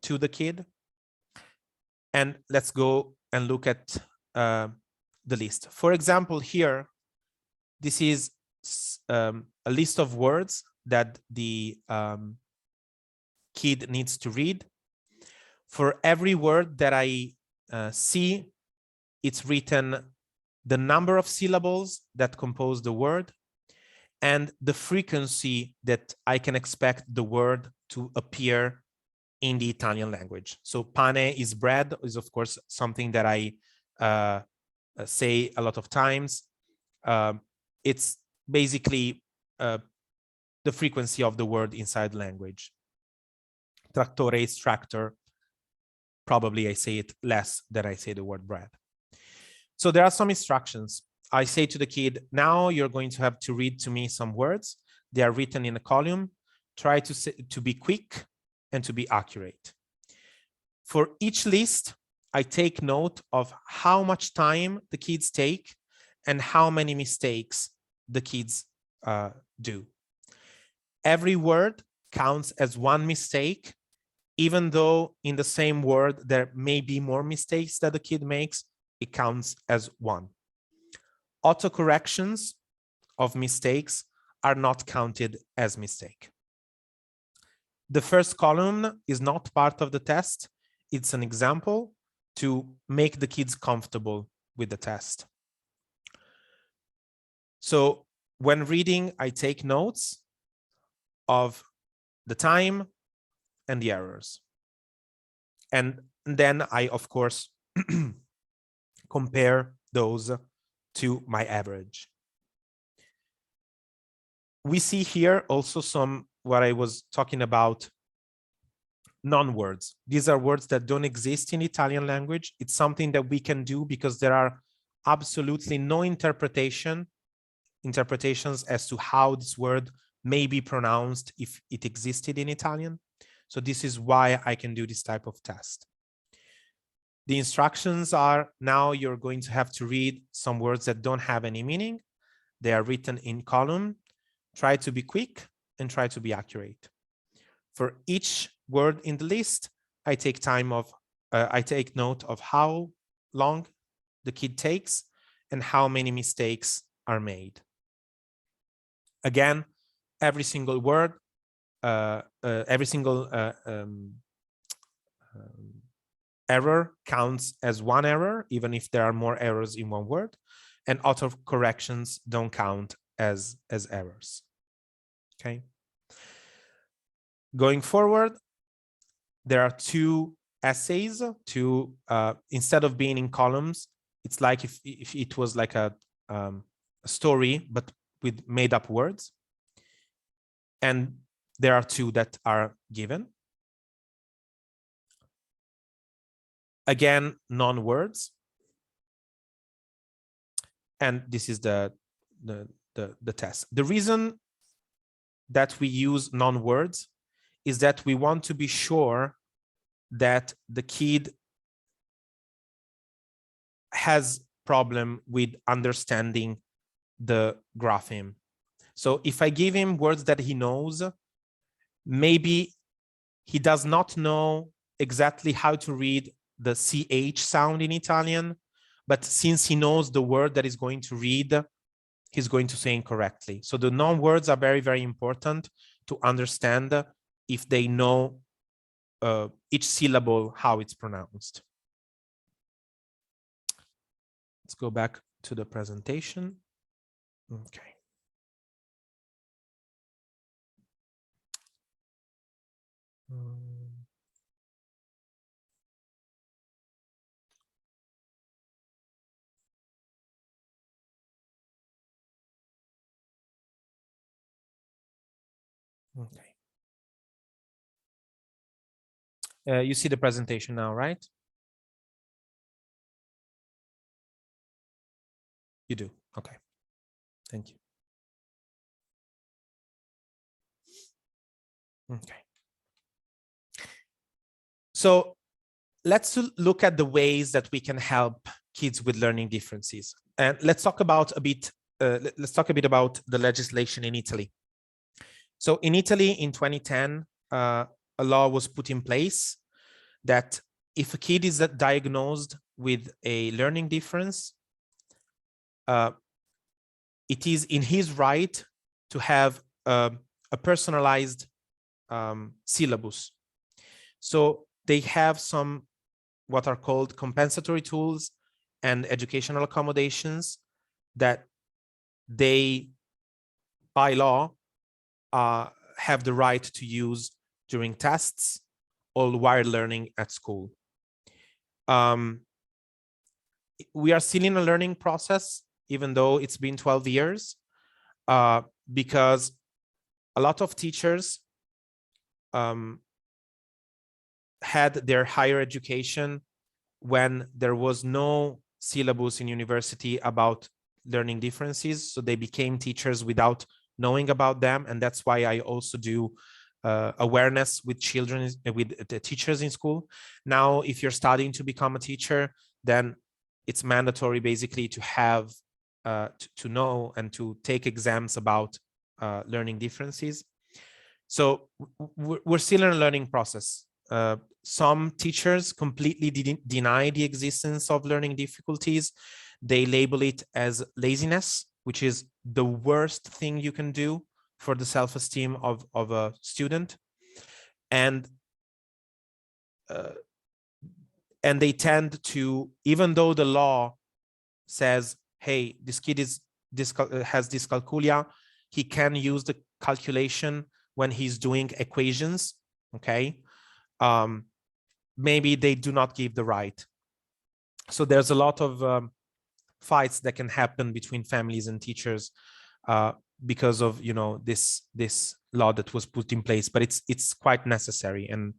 to the kid. And let's go and look at the list. For example, here, this is a list of words that the kid needs to read. For every word that I see, it's written the number of syllables that compose the word and the frequency that I can expect the word to appear in the Italian language. So pane is bread, is of course something that I say a lot of times. It's basically the frequency of the word inside language. Trattore is tractor. Probably I say it less than I say the word bread. So there are some instructions. I say to the kid, now you're going to have to read to me some words. They are written in a column. Try to be quick and to be accurate. For each list, I take note of how much time the kids take and how many mistakes the kids do. Every word counts as one mistake, even though in the same word there may be more mistakes that the kid makes, it counts as one. Autocorrections of mistakes are not counted as mistake. The first column is not part of the test. It's an example to make the kids comfortable with the test. So when reading, I take notes of the time and the errors. And then I, of course, compare those to my average. We see here also some, what I was talking about, non-words. These are words that don't exist in Italian language. It's something that we can do because there are absolutely no interpretations as to how this word may be pronounced if it existed in Italian. So this is why I can do this type of test. The instructions are, now you're going to have to read some words that don't have any meaning. They are written in column. Try to be quick and try to be accurate. For each word in the list, I take note of how long the kid takes and how many mistakes are made. Again, every single word, every single error counts as one error, even if there are more errors in one word, and autocorrections don't count as errors. Okay. Going forward, there are two essays. Instead of being in columns, it's like if it was like a story, but with made up words. And there are two that are given. Again, non-words. And this is the test. The reason that we use non-words is that we want to be sure that the kid has problem with understanding the grapheme. So if I give him words that he knows, maybe he does not know exactly how to read the CH sound in Italian, but since he knows the word that he's going to read, he's going to say incorrectly. So the non-words are very, very important to understand if they know each syllable, how it's pronounced. Let's go back to the presentation. Okay. Okay. You see the presentation now, right? You do. Okay. Thank you. Okay. So let's look at the ways that we can help kids with learning differences. And let's talk about a bit about the legislation in Italy. So in Italy in 2010, a law was put in place that if a kid is diagnosed with a learning difference, it is in his right to have a personalized syllabus. So they have some what are called compensatory tools and educational accommodations that they, by law, have the right to use during tests or while learning at school. We are still in a learning process, even though it's been 12 years, because a lot of teachers had their higher education when there was no syllabus in university about learning differences. So they became teachers without knowing about them. And that's why I also do awareness with children, with the teachers in school. Now, if you're studying to become a teacher, then it's mandatory basically to have to know and to take exams about learning differences. So we're still in a learning process. Some teachers completely deny the existence of learning difficulties. They label it as laziness, which is the worst thing you can do for the self-esteem of a student. And they tend to, even though the law says, hey, this kid has dyscalculia, he can use the calculation when he's doing equations, okay? Maybe they do not give the right. So there's a lot of fights that can happen between families and teachers because of, you know, this law that was put in place, but it's quite necessary. And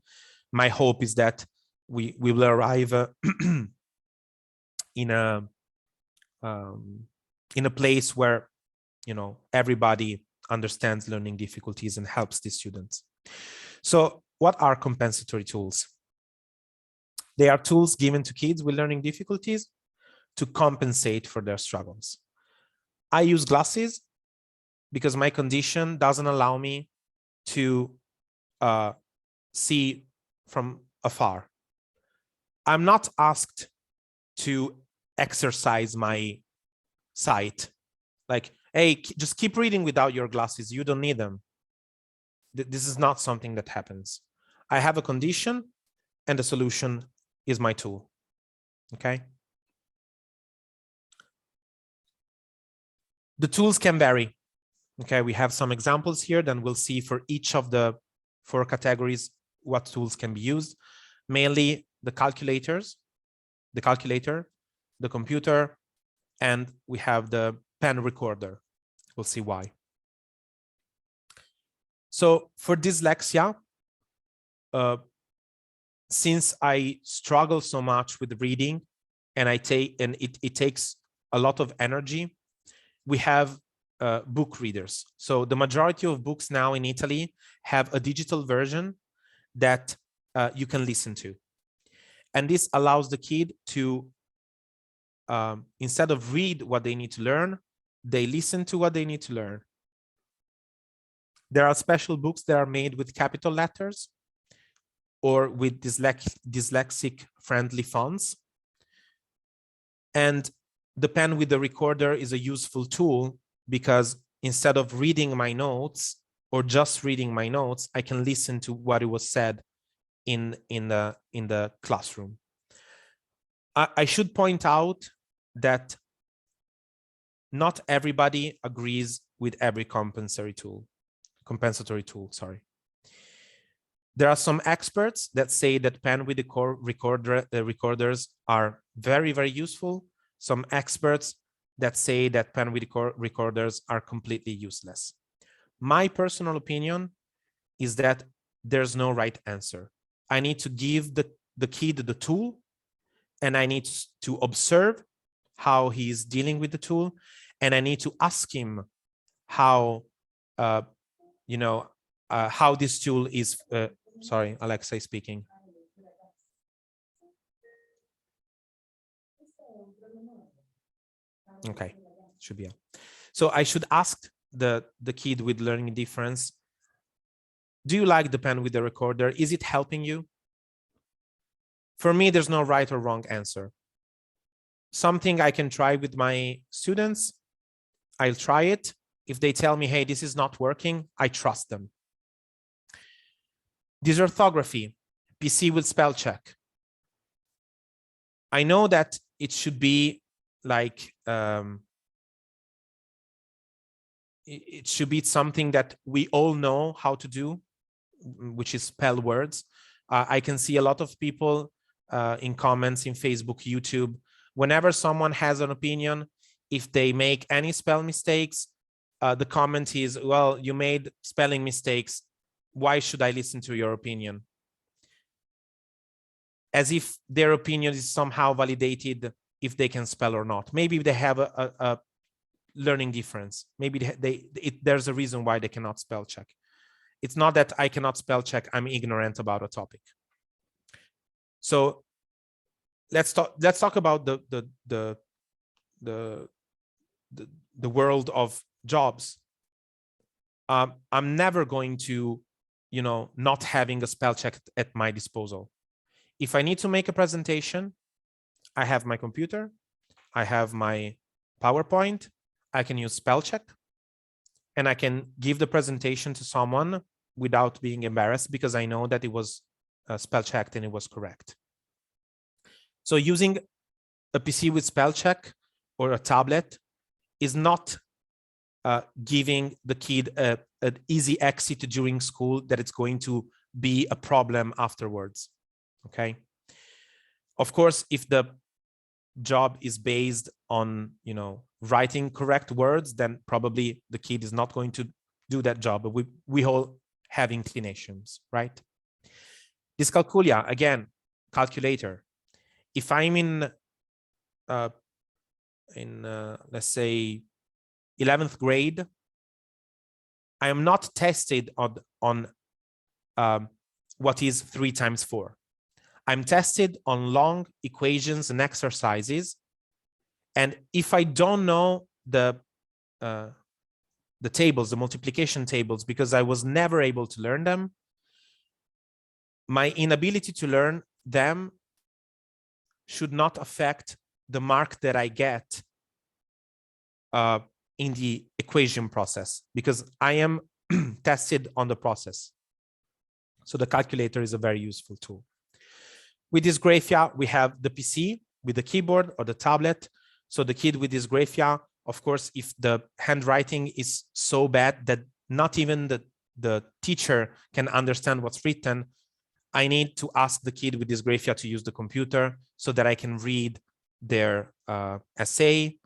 my hope is that we will arrive in a place where, you know, everybody understands learning difficulties and helps the students. So what are compensatory tools? They are tools given to kids with learning difficulties to compensate for their struggles. I use glasses because my condition doesn't allow me to see from afar. I'm not asked to exercise my sight. Like, hey, just keep reading without your glasses. You don't need them. This is not something that happens. I have a condition and the solution is my tool, okay? The tools can vary, okay? We have some examples here, then we'll see for each of the 4 categories what tools can be used. Mainly the calculator, the computer, and we have the pen recorder. We'll see why. So for dyslexia, since I struggle so much with reading and it takes a lot of energy, we have book readers. So the majority of books now in Italy have a digital version that you can listen to. And this allows the kid to, instead of read what they need to learn, they listen to what they need to learn. There are special books that are made with capital letters or with dyslexic friendly fonts. And the pen with the recorder is a useful tool because instead of reading my notes or just reading my notes, I can listen to what it was said in the classroom. I should point out that not everybody agrees with every compensatory tool, sorry. There are some experts that say that pen with the recorders are very, very useful. Some experts that say that pen with recorders are completely useless. My personal opinion is that there's no right answer. I need to give the kid the tool, and I need to observe how he's dealing with the tool, and I need to ask him how, how this tool is. Sorry, Alexa is speaking. Okay, should be. So I should ask the kid with learning difference, do you like the pen with the recorder? Is it helping you? For me, there's no right or wrong answer. Something I can try with my students, I'll try it. If they tell me, hey, this is not working, I trust them. Dysorthography, PC with spell check. I know that it should be like, it should be something that we all know how to do, which is spell words. I can see a lot of people in comments in Facebook, YouTube, whenever someone has an opinion, if they make any spell mistakes, the comment is, well, you made spelling mistakes. Why should I listen to your opinion? As if their opinion is somehow validated if they can spell or not. Maybe they have a learning difference. Maybe there's a reason why they cannot spell check. It's not that I cannot spell check, I'm ignorant about a topic. So let's talk about the the world of jobs, I'm never going to, not having a spell check at my disposal. If I need to make a presentation, I have my computer, I have my PowerPoint, I can use spell check, and I can give the presentation to someone without being embarrassed because I know that it was spell checked and it was correct. So using a PC with spell check or a tablet is not giving the kid an easy exit during school that it's going to be a problem afterwards. Okay. Of course, if the job is based on, writing correct words, then probably the kid is not going to do that job. But we all have inclinations, right? Dyscalculia, again, calculator. If I'm in let's say 11th grade, I am not tested on what is 3 times 4. I'm tested on long equations and exercises. And if I don't know the tables, the multiplication tables, because I was never able to learn them, my inability to learn them should not affect the mark that I get in the equation process, because I am tested on the process. So the calculator is a very useful tool. With dysgraphia, we have the PC with the keyboard or the tablet. So the kid with dysgraphia, of course, if the handwriting is so bad that not even the teacher can understand what's written, I need to ask the kid with dysgraphia to use the computer so that I can read their essay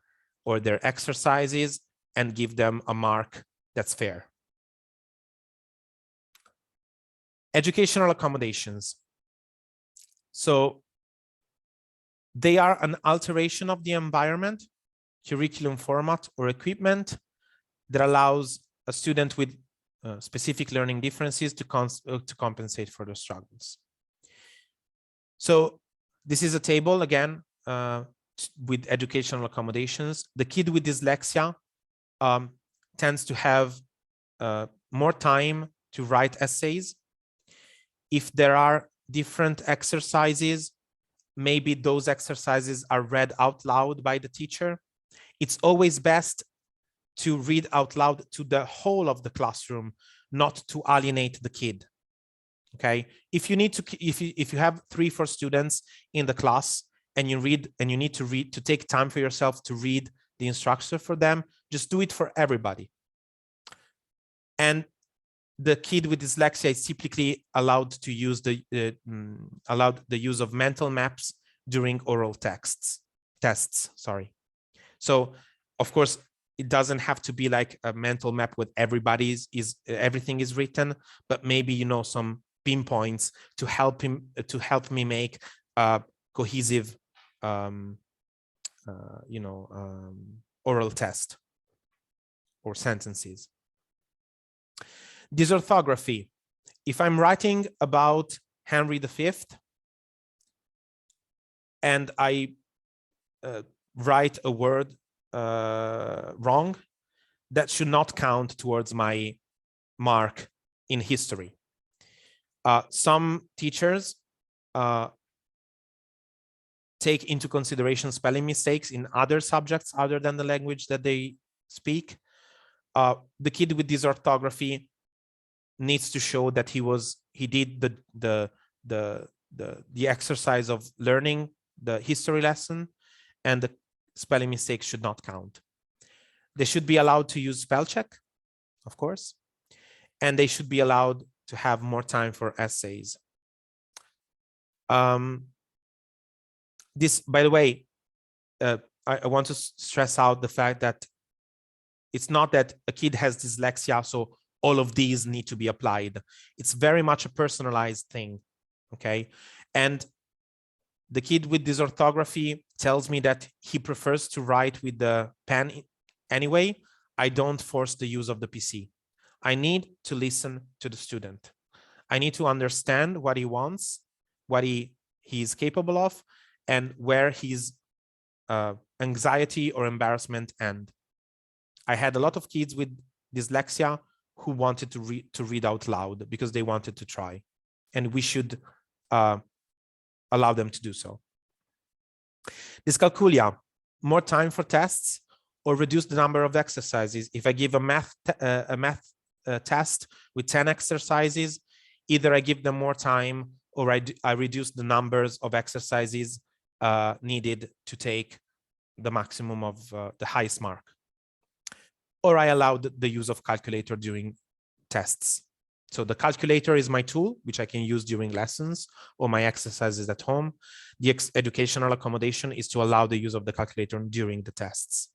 or their exercises and give them a mark that's fair. Educational accommodations. So they are an alteration of the environment, curriculum format, or equipment that allows a student with specific learning differences to compensate for their struggles. So this is a table, again, with educational accommodations. The kid with dyslexia tends to have more time to write essays. If there are different exercises, maybe those exercises are read out loud by the teacher. It's always best to read out loud to the whole of the classroom, not to alienate the kid. Okay, if you need to, if you have 3-4 students in the class and you need to take time for yourself to read the instruction for them, just do it for everybody. And the kid with dyslexia is typically allowed to use the use of mental maps during oral tests. Sorry. So of course, it doesn't have to be like a mental map with everybody's everything is written, but maybe some pinpoints to help me make a cohesive oral test or sentences. Dysorthography. If I'm writing about Henry V and I write a word wrong, that should not count towards my mark in history. Some teachers take into consideration spelling mistakes in other subjects other than the language that they speak. The kid with dysorthography needs to show that he did the exercise of learning the history lesson, and the spelling mistakes should not count. They should be allowed to use spell check, of course, and they should be allowed to have more time for essays. This, by the way, I want to stress out the fact that it's not that a kid has dyslexia, so all of these need to be applied. It's very much a personalized thing, okay? And the kid with dysorthography tells me that he prefers to write with the pen anyway. I don't force the use of the PC. I need to listen to the student. I need to understand what he wants, what he is capable of, and where his anxiety or embarrassment end. I had a lot of kids with dyslexia who wanted to read out loud because they wanted to try, and we should allow them to do so. Dyscalculia, more time for tests or reduce the number of exercises. If I give a math test with 10 exercises, either I give them more time or I reduce the numbers of exercises needed to take the maximum of the highest mark. Or I allowed the use of calculator during tests. So the calculator is my tool, which I can use during lessons or my exercises at home. The educational accommodation is to allow the use of the calculator during the tests.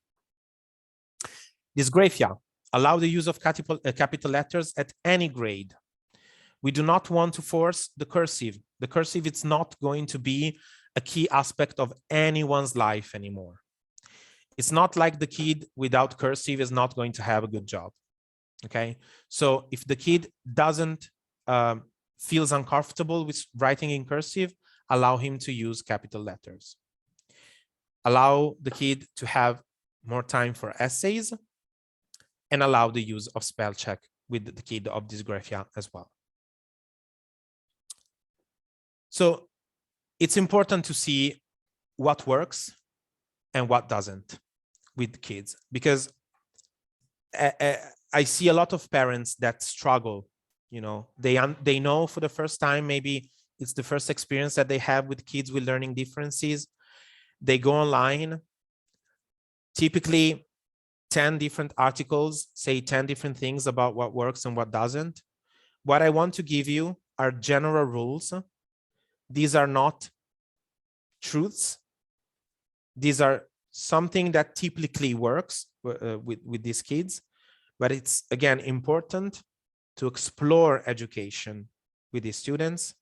Dysgraphia, allow the use of capital letters at any grade. We do not want to force the cursive. The cursive, it's not going to be a key aspect of anyone's life anymore. It's not like the kid without cursive is not going to have a good job. Okay, so if the kid doesn't feels uncomfortable with writing in cursive, allow him to use capital letters. Allow the kid to have more time for essays, and allow the use of spell check with the kid of dysgraphia as well. So it's important to see what works and what doesn't with kids, because I see a lot of parents that struggle. You know, they know for the first time, maybe it's the first experience that they have with kids with learning differences. They go online, typically 10 different articles say 10 different things about what works and what doesn't. What I want to give you are general rules. These are not truths. These are something that typically works with these kids, but it's, again, important to explore education with these students,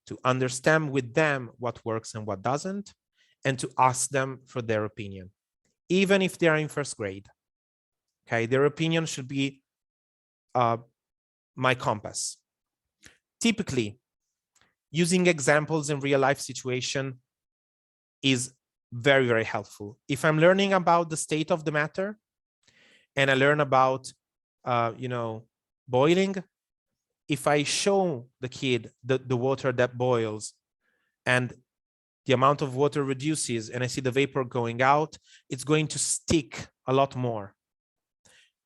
to understand with them what works and what doesn't, and to ask them for their opinion, even if they are in first grade. Okay, their opinion should be my compass. Typically, using examples in real life situation is very, very helpful. If I'm learning about the state of the matter and I learn about, boiling, if I show the kid the water that boils and the amount of water reduces and I see the vapor going out, it's going to stick a lot more.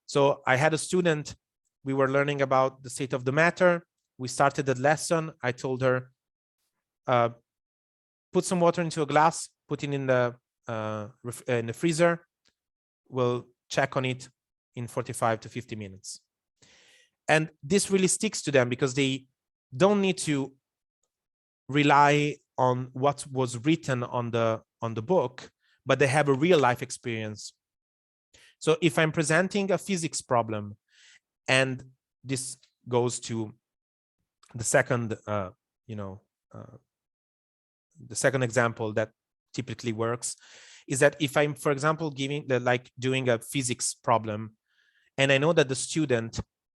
So I had a student, we were learning about the state of the matter. We started the lesson. I told her, put some water into a glass, put it in the freezer. We'll check on it in 45 to 50 minutes. And this really sticks to them because they don't need to rely on what was written on the book, but they have a real life experience. So if I'm presenting a physics problem, and this goes to the second, the second example that typically works, is that if I'm, for example, doing a physics problem, and I know that the student,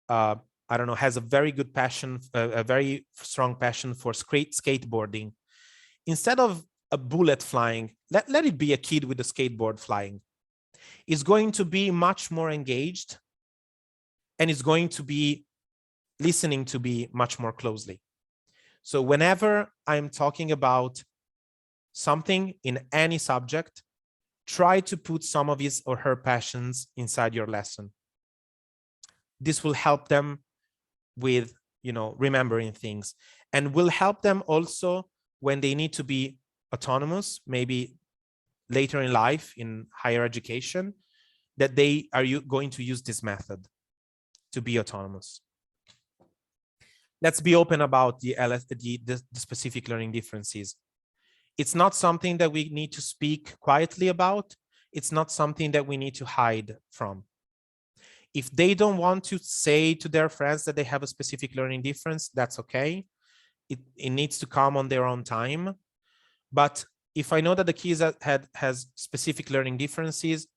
has a very good passion, a very strong passion for skateboarding. Instead of a bullet flying, let it be a kid with a skateboard flying. Is going to be much more engaged and is going to be listening to me much more closely. So whenever I'm talking about something in any subject, try to put some of his or her passions inside your lesson. This will help them with, remembering things, and will help them also when they need to be autonomous, maybe later in life in higher education, that they are going to use this method to be autonomous. Let's be open about the specific learning differences. It's not something that we need to speak quietly about. It's not something that we need to hide from. If they don't want to say to their friends that they have a specific learning difference, that's okay. It needs to come on their own time. But if I know that the kid has specific learning differences,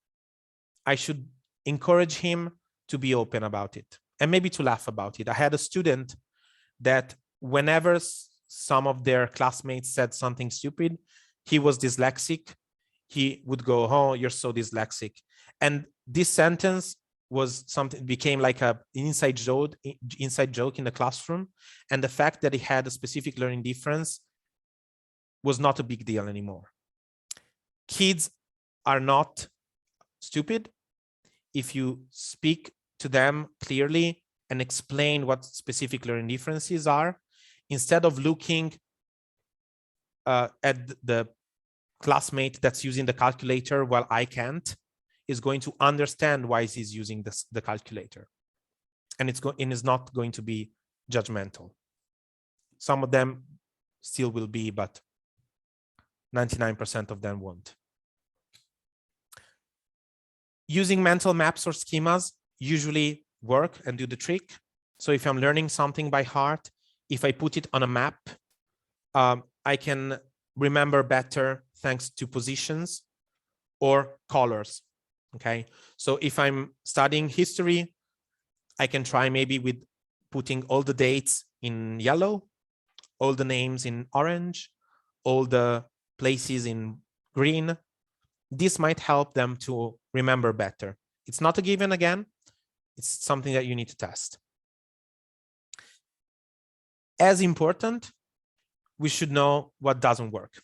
I should encourage him to be open about it and maybe to laugh about it. I had a student that whenever some of their classmates said something stupid, he was dyslexic, he would go, "Oh, you're so dyslexic." And this sentence was something, became like an inside joke in the classroom. And the fact that he had a specific learning difference was not a big deal anymore. Kids are not stupid. If you speak to them clearly and explain what specific learning differences are, instead of looking at the classmate that's using the calculator while I can't, is going to understand why he's using the calculator. And it's not going to be judgmental. Some of them still will be, but 99% of them won't. Using mental maps or schemas usually work and do the trick. So if I'm learning something by heart, if I put it on a map, I can remember better thanks to positions or colors. Okay, so if I'm studying history, I can try maybe with putting all the dates in yellow, all the names in orange, all the places in green. This might help them to remember better. It's not a given again. It's something that you need to test. As important, we should know what doesn't work.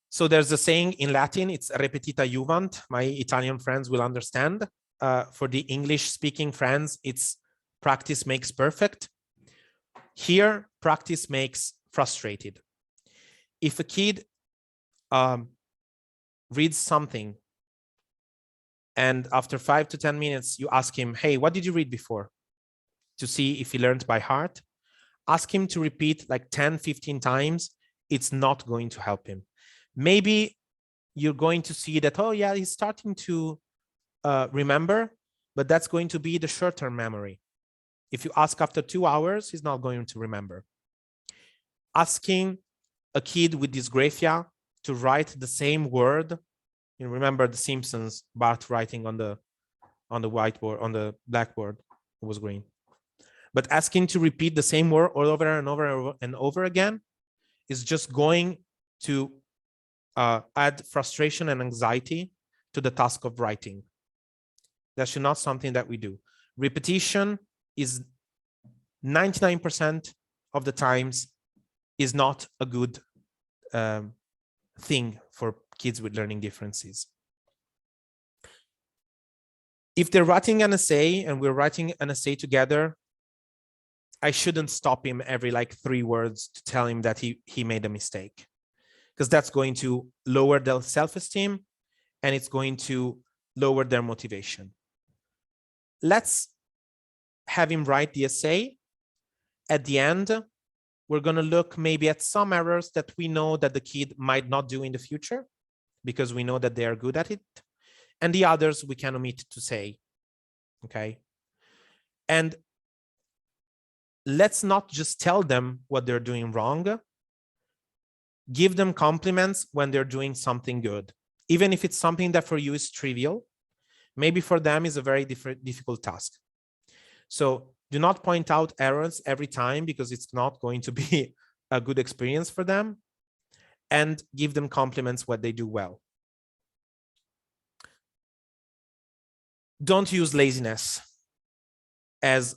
So there's a saying in Latin, it's repetita juvant. My Italian friends will understand. For the English-speaking friends, it's practice makes perfect. Here, practice makes frustrated. If a kid reads something and after 5 to 10 minutes, you ask him, hey, what did you read before? To see if he learned by heart. Ask him to repeat like 10, 15 times. It's not going to help him. Maybe you're going to see that, oh yeah, he's starting to remember, but that's going to be the short-term memory. If you ask after 2 hours, he's not going to remember. Asking a kid with dysgraphia to write the same word, you remember the Simpsons, Bart writing on the whiteboard, on the blackboard, it was green. But asking to repeat the same word all over and over and over again is just going to add frustration and anxiety to the task of writing. That's not something that we do. Repetition is 99% of the times is not a good thing for kids with learning differences. If they're writing an essay and we're writing an essay together, I shouldn't stop him every like 3 words to tell him that he made a mistake, because that's going to lower their self-esteem and it's going to lower their motivation. Let's have him write the essay. At the end, we're going to look maybe at some errors that we know that the kid might not do in the future because we know that they are good at it. And the others we can omit to say, okay? And let's not just tell them what they're doing wrong. Give them compliments when they're doing something good. Even if it's something that for you is trivial, maybe for them is a very difficult task. So do not point out errors every time because it's not going to be a good experience for them, and give them compliments when they do well. Don't use laziness as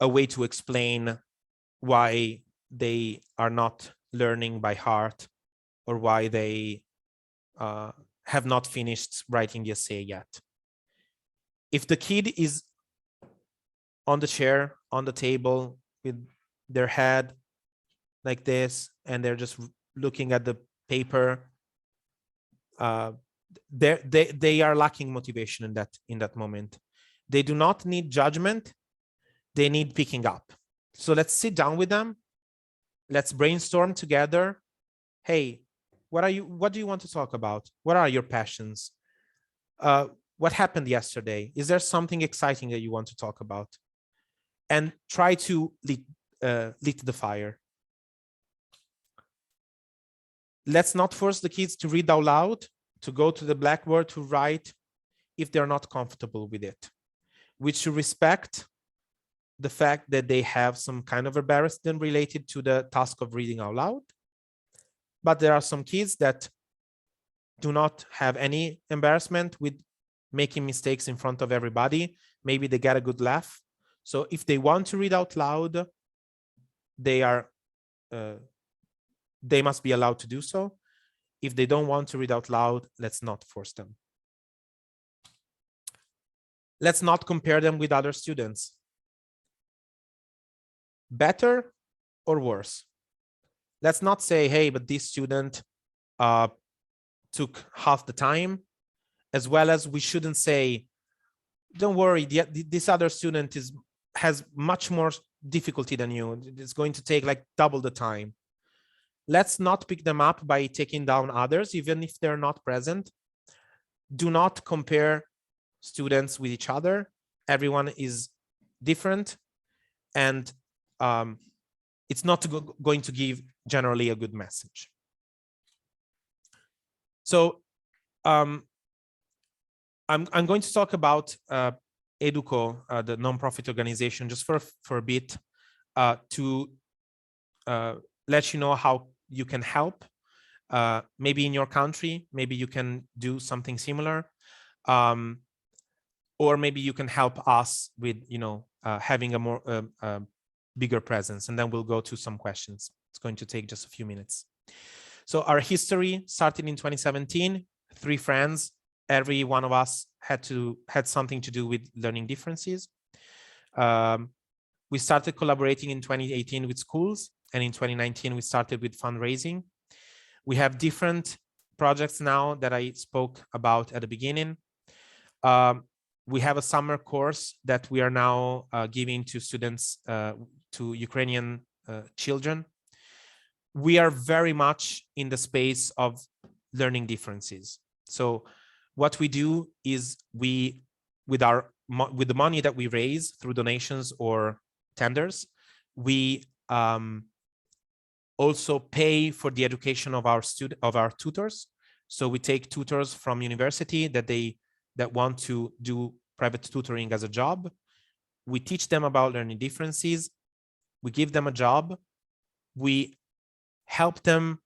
a way to explain why they are not learning by heart or why they have not finished writing the essay yet. If the kid is on the chair, on the table with their head like this, and they're just looking at the paper, they are lacking motivation in that moment. They do not need judgment. They need picking up. So let's sit down with them. Let's brainstorm together. Hey, what do you want to talk about? What are your passions? What happened yesterday? Is there something exciting that you want to talk about? And try to lit the fire. Let's not force the kids to read out loud, to go to the blackboard to write if they're not comfortable with it. We should respect the fact that they have some kind of embarrassment related to the task of reading out loud. But there are some kids that do not have any embarrassment with making mistakes in front of everybody. Maybe they get a good laugh. So if they want to read out loud, they must be allowed to do so. If they don't want to read out loud, let's not force them. Let's not compare them with other students. Better or worse? Let's not say, hey, but this student took half the time, as well as we shouldn't say, don't worry, this other student has much more difficulty than you. It's going to take like double the time. Let's not pick them up by taking down others, even if they're not present. Do not compare students with each other. Everyone is different, and it's not going to give generally a good message. So I'm going to talk about EduCo, the nonprofit organization, just for a bit to let you know how you can help. Maybe in your country, maybe you can do something similar, or maybe you can help us with, having a more bigger presence. And then we'll go to some questions. It's going to take just a few minutes. So our history started in 2017. 3 friends. Every one of us had something to do with learning differences. We started collaborating in 2018 with schools, and in 2019 we started with fundraising. We have different projects now that I spoke about at the beginning. We have a summer course that we are now giving to students, to Ukrainian children. We are very much in the space of learning differences. So what we do is with the money that we raise through donations or tenders, we also pay for the education of our tutors. So we take tutors from university that want to do private tutoring as a job. We teach them about learning differences. We give them a job. We help them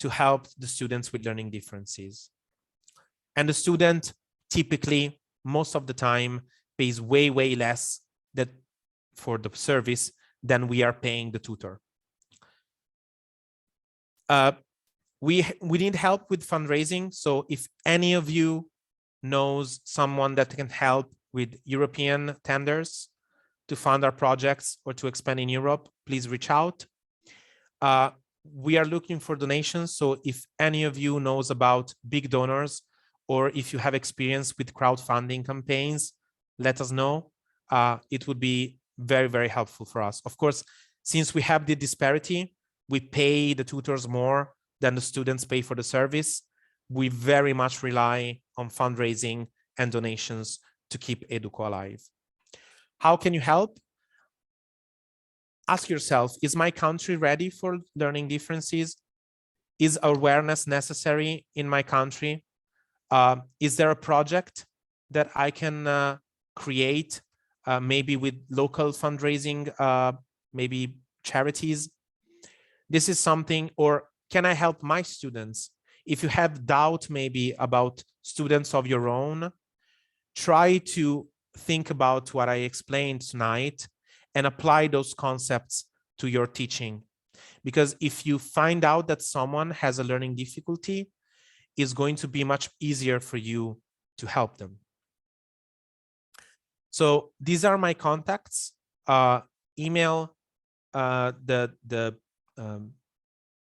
to help the students with learning differences. And the student typically, most of the time, pays way, way less for the service than we are paying the tutor. We need help with fundraising. So if any of you knows someone that can help with European tenders to fund our projects or to expand in Europe, please reach out. We are looking for donations. So if any of you knows about big donors, or if you have experience with crowdfunding campaigns, let us know. It would be very, very helpful for us. Of course, since we have the disparity, we pay the tutors more than the students pay for the service. We very much rely on fundraising and donations to keep EduCo alive. How can you help? Ask yourself, is my country ready for learning differences? Is awareness necessary in my country? Is there a project that I can create, maybe with local fundraising, maybe charities? This is something, or can I help my students? If you have doubt maybe about students of your own, try to think about what I explained tonight and apply those concepts to your teaching. Because if you find out that someone has a learning difficulty, it's going to be much easier for you to help them. So these are my contacts. Email, the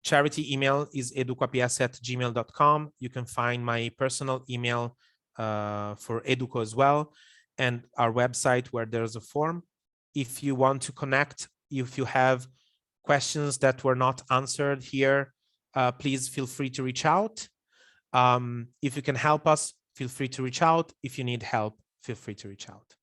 charity email is educoaps@gmail.com. You can find my personal email for EduCo as well, and our website where there's a form. If you want to connect, if you have questions that were not answered here, please feel free to reach out. If you can help us, feel free to reach out. If you need help, feel free to reach out.